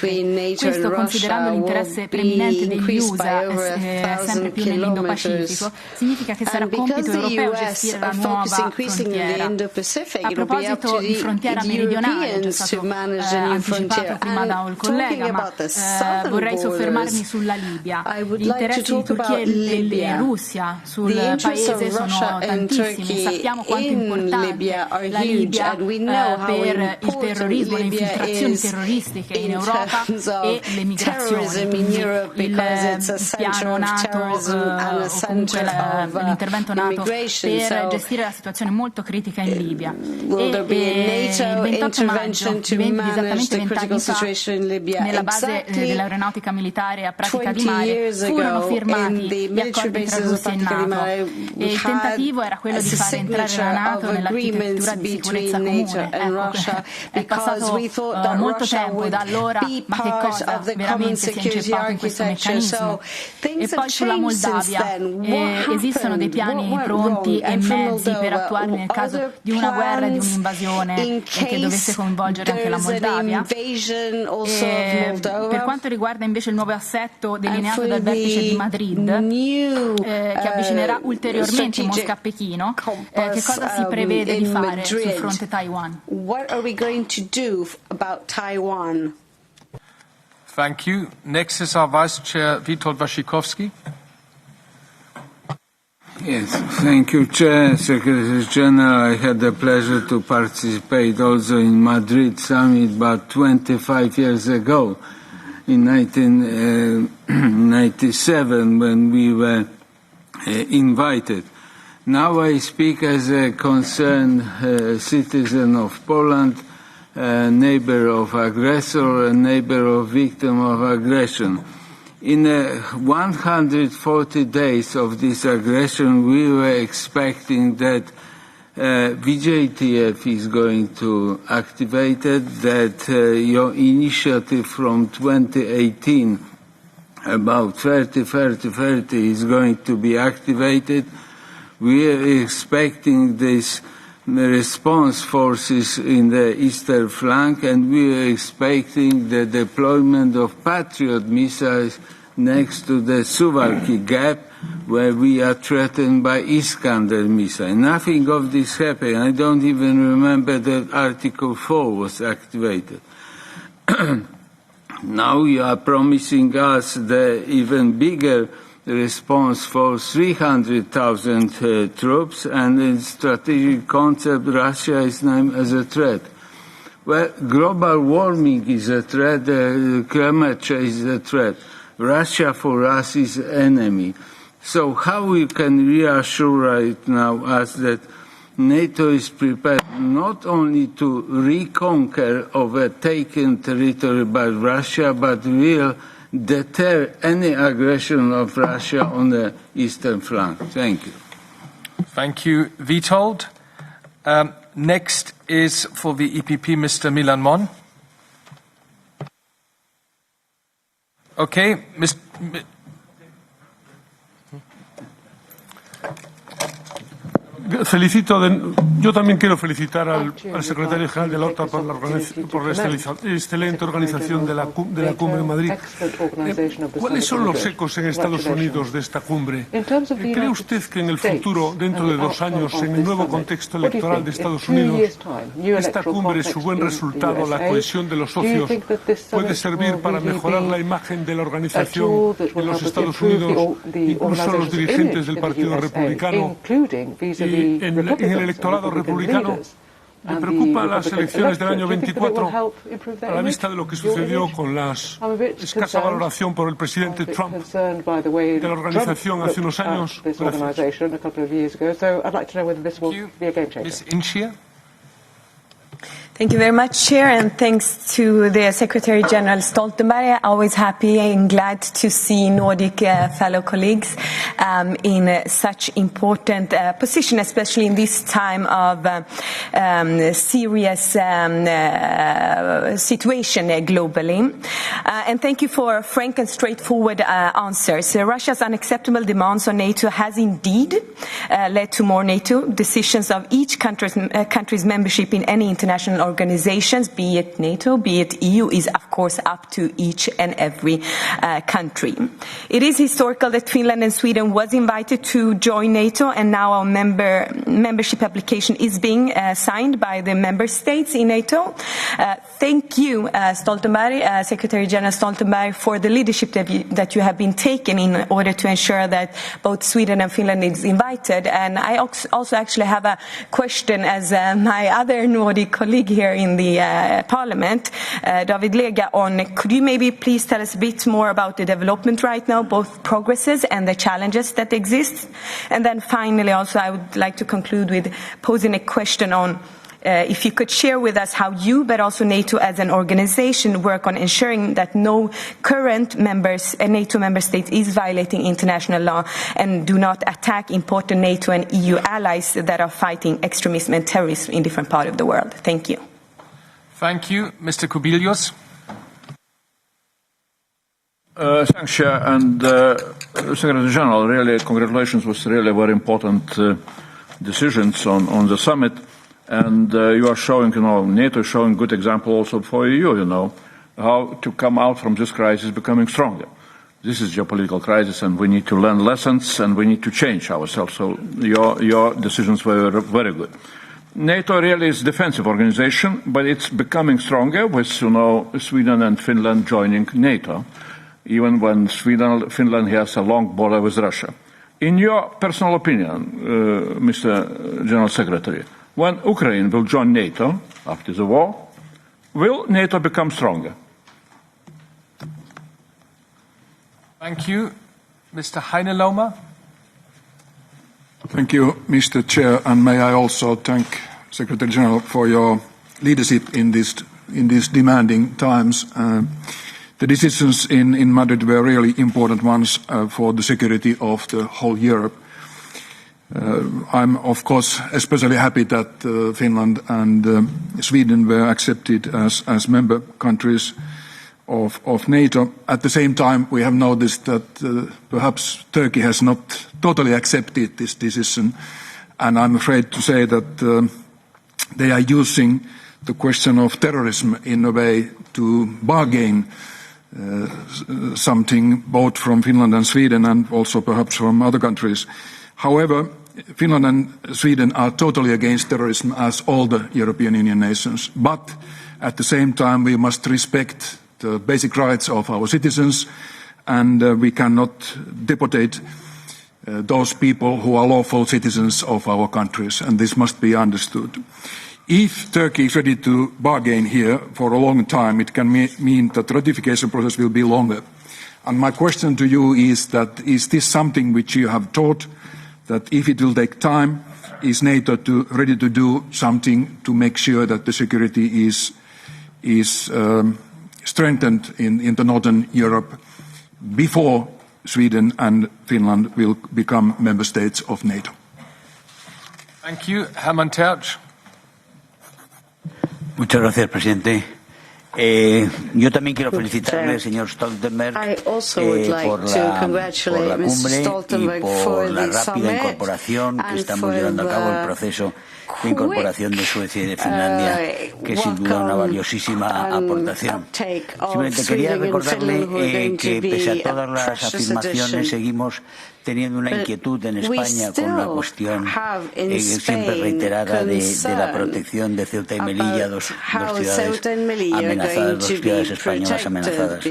Questo, considerando l'interesse preminente degli USA sempre più nell'Indo-Pacifico, significa che sarà compito europeo gestire la nuova frontiera. A proposito di frontiera meridionale, è già stato anticipato prima da un collega, ma vorrei soffermarmi sulla Libia. Gli interessi di Turchia e Russia sul paese sono tantissimi. Sappiamo quanto è importante la Libia per il terrorismo, le infiltrazioni terroristiche in Europa e le migrazioni. Quindi il piano NATO o comunque l'intervento NATO per gestire la situazione molto critica in Libia. E il 28 maggio, esattamente 20 anni fa, nella base dell'aeronautica militare a pratica di mare furono firmati gli accordi tra Russia e NATO e il tentativo era quello di fare entrare la NATO nell'architettura di sicurezza comune. È passato molto tempo da allora, ma che cosa veramente si è inceppato in questo meccanismo? E poi sulla Moldavia esistono dei piani pronti e mezzi per attuarli nel caso di una guerra e di un'invasione che dovesse coinvolgere anche la Moldavia. Per quanto riguarda invece il nuovo assetto delineato dal vertice di Madrid, che avvicinerà ulteriormente Mosca a Pechino, che cosa si prevede di fare sul fronte Taiwan? What are we going to do about Taiwan? Thank you. Next is our Vice Chair, Witold Waszczykowski. Yes, thank you, Chair, Secretary General. I had the pleasure to participate also in Madrid summit about 25 years ago, in 1997, when we were invited. Now I speak as a concerned citizen of Poland, a neighbor of aggressor, a neighbor of victim of aggression. In 140 days of this aggression, we were expecting that VJTF is going to activate it, that your initiative from 2018 about 30 is going to be activated. We are expecting this response forces in the eastern flank, and we are expecting the deployment of Patriot missiles next to the Suwalki Gap, where we are threatened by Iskander missile. Nothing of this happened. I don't even remember that Article 4 was activated. Now you are promising us the even bigger response for 300,000 troops, and in strategic concept, Russia is named as a threat. Well, global warming is a threat, climate change is a threat. Russia for us is enemy. So how we can reassure right now us that NATO is prepared not only to reconquer overtaken territory by Russia, but will deter any aggression of Russia on the eastern flank. Thank you. Thank you, Witold. Next is for the EPP, Mr. Milan Mon. Okay, Yo también quiero felicitar al secretario general de la OTAN por la excelente organización de la cumbre en Madrid. ¿Cuáles son los ecos en Estados Unidos de esta cumbre? ¿Cree usted que en el futuro, dentro de 2 años, en el nuevo contexto electoral de Estados Unidos, esta cumbre, su buen resultado, la cohesión de los socios, puede servir para mejorar la imagen de la organización en los Estados Unidos, incluso los dirigentes del Partido Republicano? En el electorado republicano, me preocupan las elecciones del año 24 a la vista de lo que sucedió con la escasa valoración por el presidente Trump de la organización hace unos años. Gracias. Thank you very much, Chair, and thanks to the Secretary General Stoltenberg. Always happy and glad to see Nordic fellow colleagues in such important position, especially in this time of serious situation globally. And thank you for frank and straightforward answers. Russia's unacceptable demands on NATO has indeed led to more NATO decisions of each country's membership in any international organizations, be it NATO, be it EU, is of course up to each and every country. It is historical that Finland and Sweden was invited to join NATO, and now our membership application is being signed by the member states in NATO. Thank you, Stoltenberg, Secretary General Stoltenberg, for the leadership that you have been taking in order to ensure that both Sweden and Finland is invited. And I also actually have a question as my other Nordic colleague here in the Parliament, David Lega, on could you maybe please tell us a bit more about the development right now, both progresses and the challenges that exist? And then finally also I would like to conclude with posing a question on if you could share with us how you, but also NATO as an organization, work on ensuring that no current NATO member state is violating international law and do not attack important NATO and EU allies that are fighting extremism and terrorism in different parts of the world. Thank you. Thank you. Mr. Kubilius. Thanks, Chair. And Secretary General, really, congratulations with really very important decisions on the summit. And you are showing, NATO is showing good example also for EU, how to come out from this crisis becoming stronger. This is geopolitical crisis, and we need to learn lessons, and we need to change ourselves. So your decisions were very good. NATO really is a defensive organization, but it's becoming stronger with, Sweden and Finland joining NATO, even when Finland has a long border with Russia. In your personal opinion, Mr. General Secretary, when Ukraine will join NATO after the war, will NATO become stronger? Thank you. Mr. Heineloma. Thank you, Mr. Chair, and may I also thank Secretary General for your leadership in these demanding times. The decisions in Madrid were really important ones for the security of the whole Europe. I'm, of course, especially happy that Finland and Sweden were accepted as member countries of NATO. At the same time, we have noticed that perhaps Turkey has not totally accepted this decision, and I'm afraid to say that they are using the question of terrorism in a way to bargain something both from Finland and Sweden and also perhaps from other countries. However, Finland and Sweden are totally against terrorism as all the European Union nations. But at the same time, we must respect the basic rights of our citizens, and we cannot deport those people who are lawful citizens of our countries, and this must be understood. If Turkey is ready to bargain here for a long time, it can mean that the ratification process will be longer. And my question to you is is this something which you have taught, that if it will take time, is NATO ready to do something to make sure that the security is strengthened in the Northern Europe before Sweden and Finland will become member states of NATO? Thank you. Herman Tertsch. Muchas gracias, presidente. Yo también quiero felicitarle al señor Stoltenberg por la cumbre y por la rápida incorporación que estamos llevando a cabo el proceso de incorporación de Suecia y de Finlandia, que es sin duda una valiosísima aportación. Simplemente quería recordarle que pese a todas las afirmaciones seguimos teniendo una inquietud en España con la cuestión siempre reiterada de la protección de Ceuta y Melilla, dos ciudades amenazadas, dos ciudades españolas amenazadas,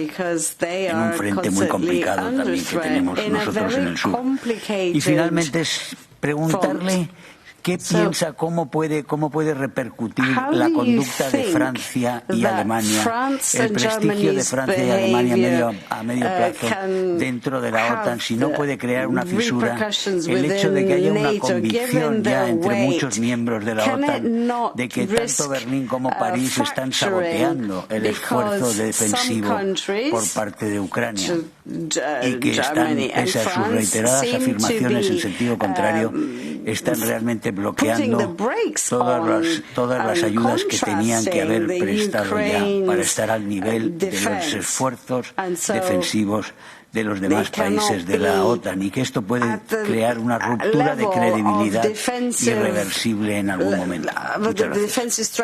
en un frente muy complicado también que tenemos nosotros en el sur. Y finalmente es preguntarle ¿qué piensa, cómo puede repercutir la conducta de Francia y Alemania, el prestigio de Francia y Alemania a medio plazo dentro de la OTAN, si no puede crear una fisura, el hecho de que haya una convicción ya entre muchos miembros de la OTAN de que tanto Berlín como París están saboteando el esfuerzo defensivo por parte de Ucrania y que están, pese a sus reiteradas afirmaciones en sentido contrario, están realmente bloqueando todas las ayudas que tenían que haber prestado ya para estar al nivel de los esfuerzos defensivos de los demás países de la OTAN, y que esto puede crear una ruptura de credibilidad irreversible en algún momento. Muchas gracias.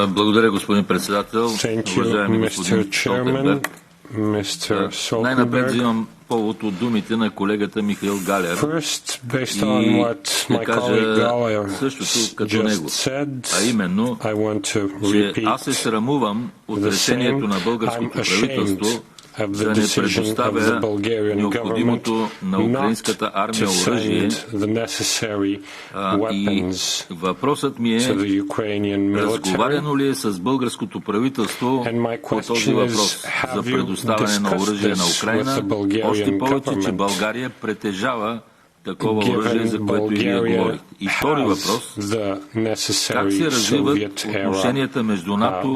Благодаря, господин председател. Уважаеми господин Столтенберг. Най-напред взимам повод от думите на колегата Михаил Галер и ще кажа същото като него, а именно, че аз се срамувам от решението на българското правителство the decision of the Bulgarian government not to send the necessary weapons to the Ukrainian military. And my question is, have you discussed this with the Bulgarian government? Given Bulgaria has the necessary Soviet-era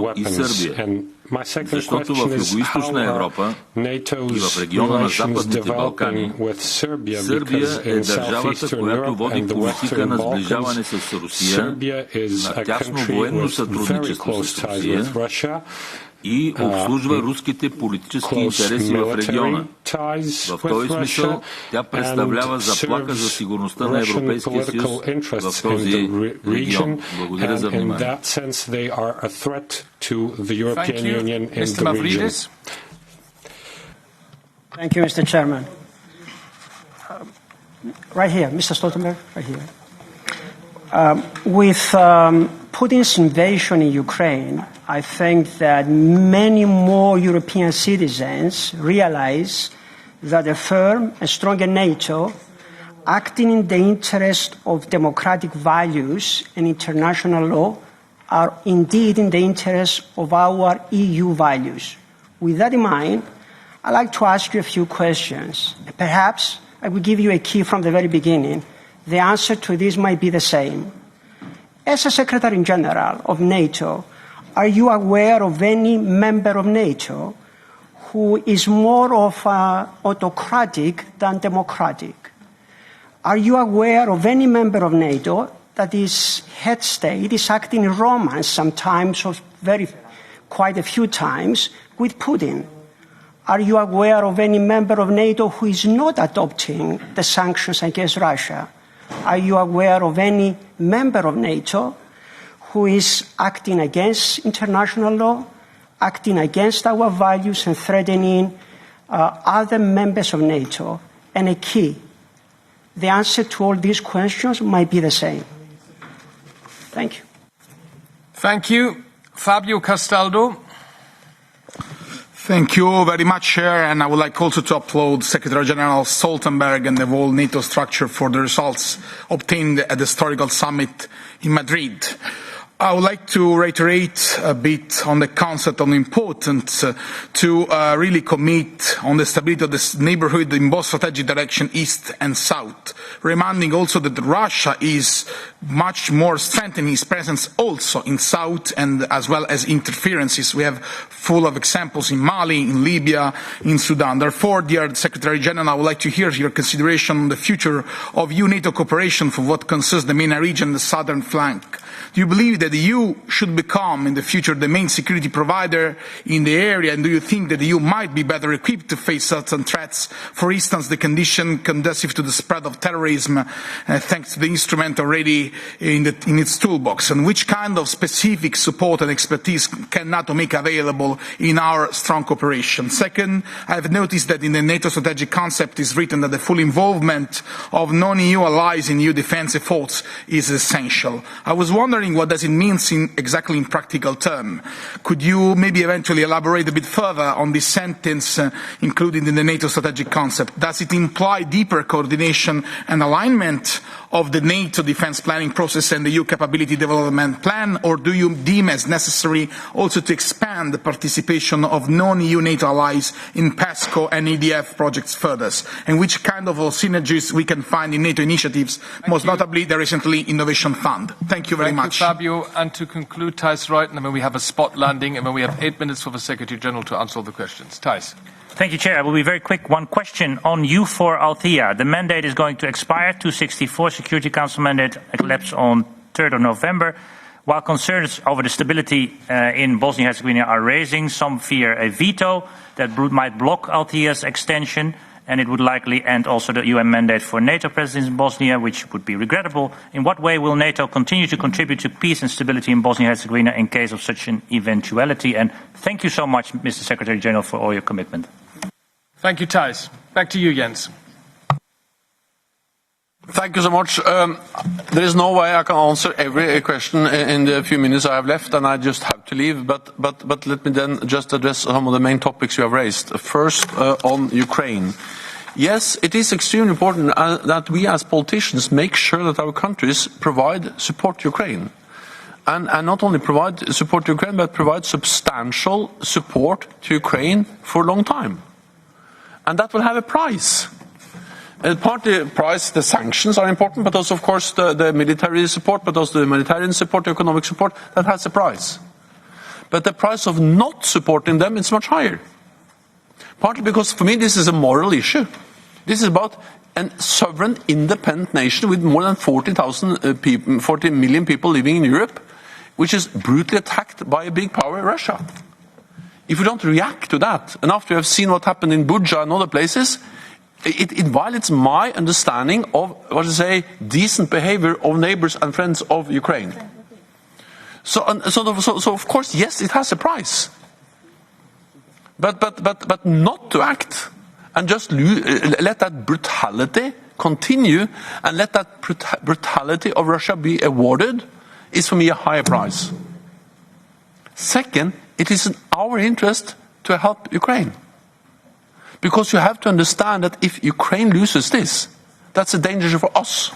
weapons. And my second question is, how are NATO's relations developing with Serbia? Because in Southeastern Europe and the Western Balkans, Serbia is a country with very close ties with Russia, и обслужва руските политически интереси в региона. В този смисъл тя представлява заплаха за сигурността на Европейския съюз в този регион. Благодаря за вниманието. Thank you, Mr. Chairman. Right here, Mr. Stoltenberg, right here. With Putin's invasion in Ukraine, I think that many more European citizens realize that a firm and stronger NATO, acting in the interest of democratic values and international law, are indeed in the interest of our EU values. With that in mind, I'd like to ask you a few questions. Perhaps I will give you a key from the very beginning. The answer to this might be the same. As a Secretary General of NATO, are you aware of any member of NATO who is more of autocratic than democratic? Are you aware of any member of NATO that his head state is acting in romance sometimes, or quite a few times, with Putin? Are you aware of any member of NATO who is not adopting the sanctions against Russia? Are you aware of any member of NATO who is acting against international law, acting against our values and threatening other members of NATO? And a key, the answer to all these questions might be the same. Thank you. Thank you. Fabio Castaldo. Thank you very much, Chair, and I would like also to applaud Secretary General Stoltenberg and the whole NATO structure for the results obtained at the historical summit in Madrid. I would like to reiterate a bit on the concept of the importance to really commit on the stability of this neighborhood in both strategic direction, east and south, reminding also that Russia is much more strengthening its presence also in south and as well as interferences. We have full of examples in Mali, in Libya, in Sudan. Therefore, dear Secretary General, I would like to hear your consideration on the future of EU-NATO cooperation for what concerns the MENA region, the southern flank. Do you believe that the EU should become in the future the main security provider in the area, and do you think that the EU might be better equipped to face certain threats, for instance the condition conducive to the spread of terrorism, thanks to the instrument already in its toolbox, and which kind of specific support and expertise can NATO make available in our strong cooperation? Second, I have noticed that in the NATO strategic concept is written that the full involvement of non-EU allies in EU defence efforts is essential. I was wondering what does it mean exactly in practical terms. Could you maybe eventually elaborate a bit further on this sentence included in the NATO strategic concept? Does it imply deeper coordination and alignment of the NATO defence planning process and the EU capability development plan, or do you deem as necessary also to expand the participation of non-EU NATO allies in PESCO and EDF projects further? And which kind of synergies we can find in NATO initiatives, most notably the recently Innovation Fund? Thank you very much. Thank you, Fabio. And to conclude, Thijs Reuten, and then we have a spot landing, and then we have 8 minutes for the Secretary General to answer all the questions. Thijs. Thank you, Chair. I will be very quick. One question on U4 Althea. The mandate is going to expire. 264 Security Council mandate elapses on 3rd of November. While concerns over the stability in Bosnia-Herzegovina are raising, some fear a veto that might block Althea's extension, and it would likely end also the UN mandate for NATO presence in Bosnia, which would be regrettable. In what way will NATO continue to contribute to peace and stability in Bosnia-Herzegovina in case of such an eventuality? And thank you so much, Mr. Secretary General, for all your commitment. Thank you, Thijs. Back to you, Jens. Thank you so much. There is no way I can answer every question in the few minutes I have left, and I just have to leave. But let me then just address some of the main topics you have raised. First, on Ukraine. Yes, it is extremely important that we as politicians make sure that our countries provide support to Ukraine. And not only provide support to Ukraine, but provide substantial support to Ukraine for a long time. And that will have a price. Part of the price, the sanctions are important, but also, of course, the military support, but also the humanitarian support, the economic support, that has a price. But the price of not supporting them is much higher. Partly because, for me, this is a moral issue. This is about a sovereign, independent nation with more than 40 million people living in Europe, which is brutally attacked by a big power, Russia. If we don't react to that, and after we have seen what happened in Bucha and other places, it violates my understanding of, decent behavior of neighbors and friends of Ukraine. So of course, yes, it has a price. But not to act and just let that brutality continue and let that brutality of Russia be awarded is for me a higher price. Second, it is in our interest to help Ukraine. Because you have to understand that if Ukraine loses this, that's a danger for us.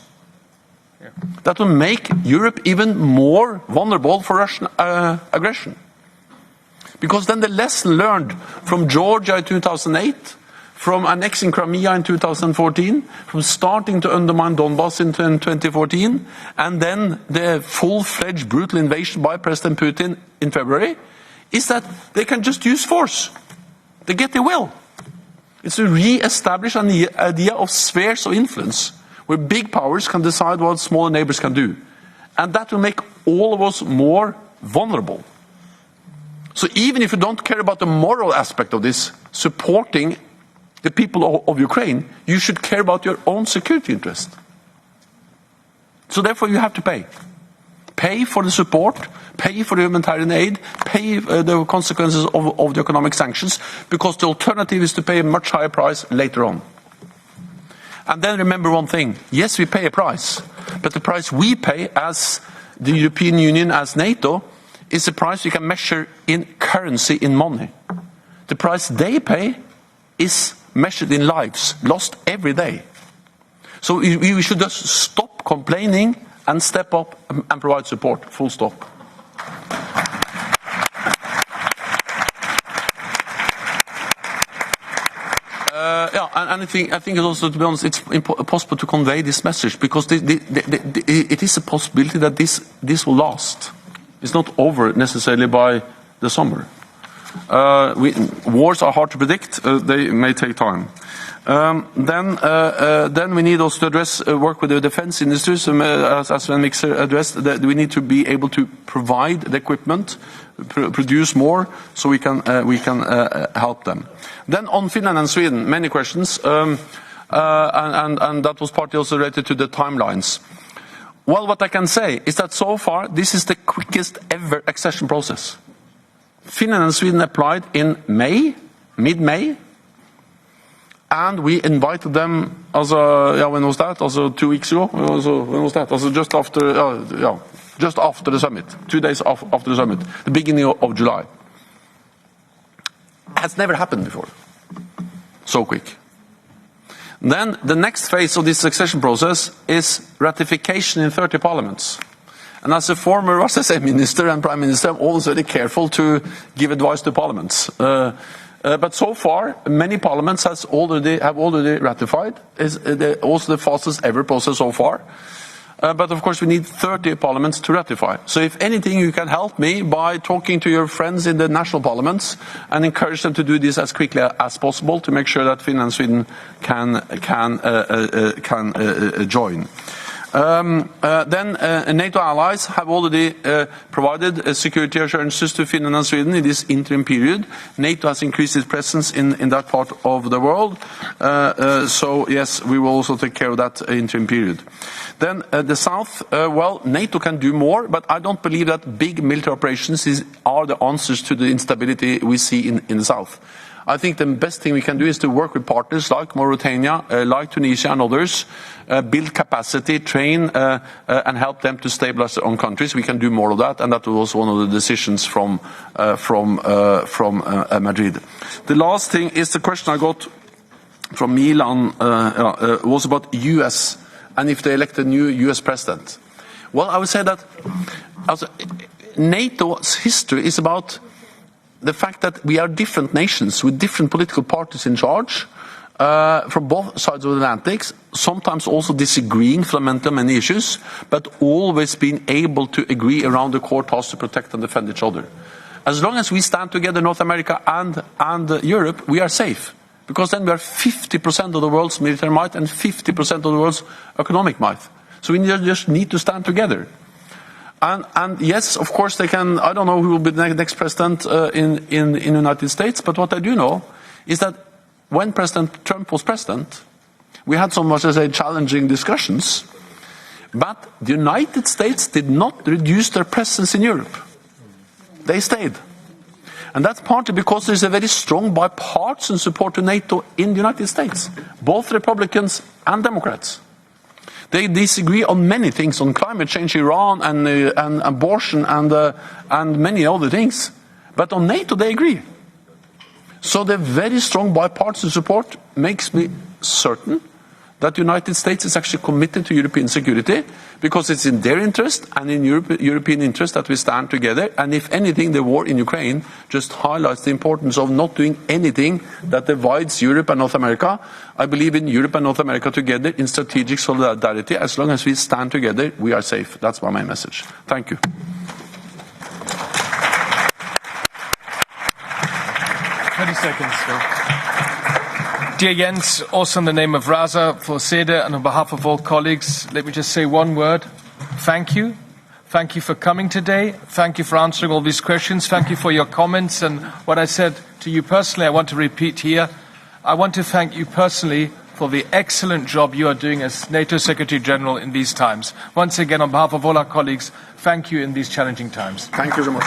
Yeah. That will make Europe even more vulnerable for Russian aggression. Because then the lesson learned from Georgia in 2008, from annexing Crimea in 2014, from starting to undermine Donbass in 2014, and then the full-fledged brutal invasion by President Putin in February, is that they can just use force. They get their will. It's to re-establish an idea of spheres of influence, where big powers can decide what smaller neighbors can do. And that will make all of us more vulnerable. So even if you don't care about the moral aspect of this, supporting the people of Ukraine, you should care about your own security interest. So therefore you have to pay. Pay for the support, pay for the humanitarian aid, pay the consequences of the economic sanctions, because the alternative is to pay a much higher price later on. And then remember one thing, yes, we pay a price, but the price we pay as the European Union, as NATO, is a price you can measure in currency, in money. The price they pay is measured in lives, lost every day. So we should just stop complaining and step up and provide support, full stop. And I think it's also, to be honest, it's impossible to convey this message, because it is a possibility that this will last. It's not over necessarily by the summer. Wars are hard to predict. They may take time. Then we need also to address work with the defense industries, as Sven Mixer addressed, that we need to be able to provide the equipment, produce more, so we can help them. Then on Finland and Sweden, many questions, and that was partly also related to the timelines. Well, what I can say is that so far this is the quickest ever accession process. Finland and Sweden applied in mid-May. And we invited them, when was that? 2 weeks ago? When was that? Just after the summit. 2 days after the summit. The beginning of July. Has never happened before. So quick. Then the next phase of this succession process is ratification in 30 parliaments. And as a former minister and prime minister, I'm always very careful to give advice to parliaments. But so far, many parliaments have already ratified. It's also the fastest ever process so far. But of course, we need 30 parliaments to ratify. So if anything, you can help me by talking to your friends in the national parliaments and encourage them to do this as quickly as possible to make sure that Finland and Sweden can join. Then NATO allies have already provided security assurances to Finland and Sweden in this interim period. NATO has increased its presence in that part of the world. So yes, we will also take care of that interim period. Then the South, NATO can do more, but I don't believe that big military operations are the answers to the instability we see in the South. I think the best thing we can do is to work with partners like Mauritania, like Tunisia and others, build capacity, train, and help them to stabilize their own countries. We can do more of that, and that was also one of the decisions from Madrid. The last thing is the question I got from Milan was about U.S. and if they elect a new U.S. president. Well, I would say that NATO's history is about the fact that we are different nations with different political parties in charge from both sides of the Atlantic, sometimes also disagreeing fundamentally on many issues, but always being able to agree around the core task to protect and defend each other. As long as we stand together, North America and Europe, we are safe. Because then we are 50% of the world's military might and 50% of the world's economic might. So we just need to stand together. And yes, of course, they can. I don't know who will be the next president in the United States, but what I do know is that when President Trump was president, we had some, as I say, challenging discussions, but the United States did not reduce their presence in Europe. They stayed. And that's partly because there's a very strong bipartisan support to NATO in the United States, both Republicans and Democrats. They disagree on many things, on climate change, Iran, and abortion, and many other things. But on NATO, they agree. So the very strong bipartisan support makes me certain that the United States is actually committed to European security, because it's in their interest and in European interest that we stand together. And if anything, the war in Ukraine just highlights the importance of not doing anything that divides Europe and North America. I believe in Europe and North America together in strategic solidarity. As long as we stand together, we are safe. That's my main message. Thank you. 20 seconds, Phil. Dear Jens, also in the name of Raza, for SEDE, and on behalf of all colleagues, let me just say one word. Thank you. Thank you for coming today. Thank you for answering all these questions. Thank you for your comments. And what I said to you personally, I want to repeat here. I want to thank you personally for the excellent job you are doing as NATO Secretary General in these times. Once again, on behalf of all our colleagues, thank you in these challenging times. Thank you so much.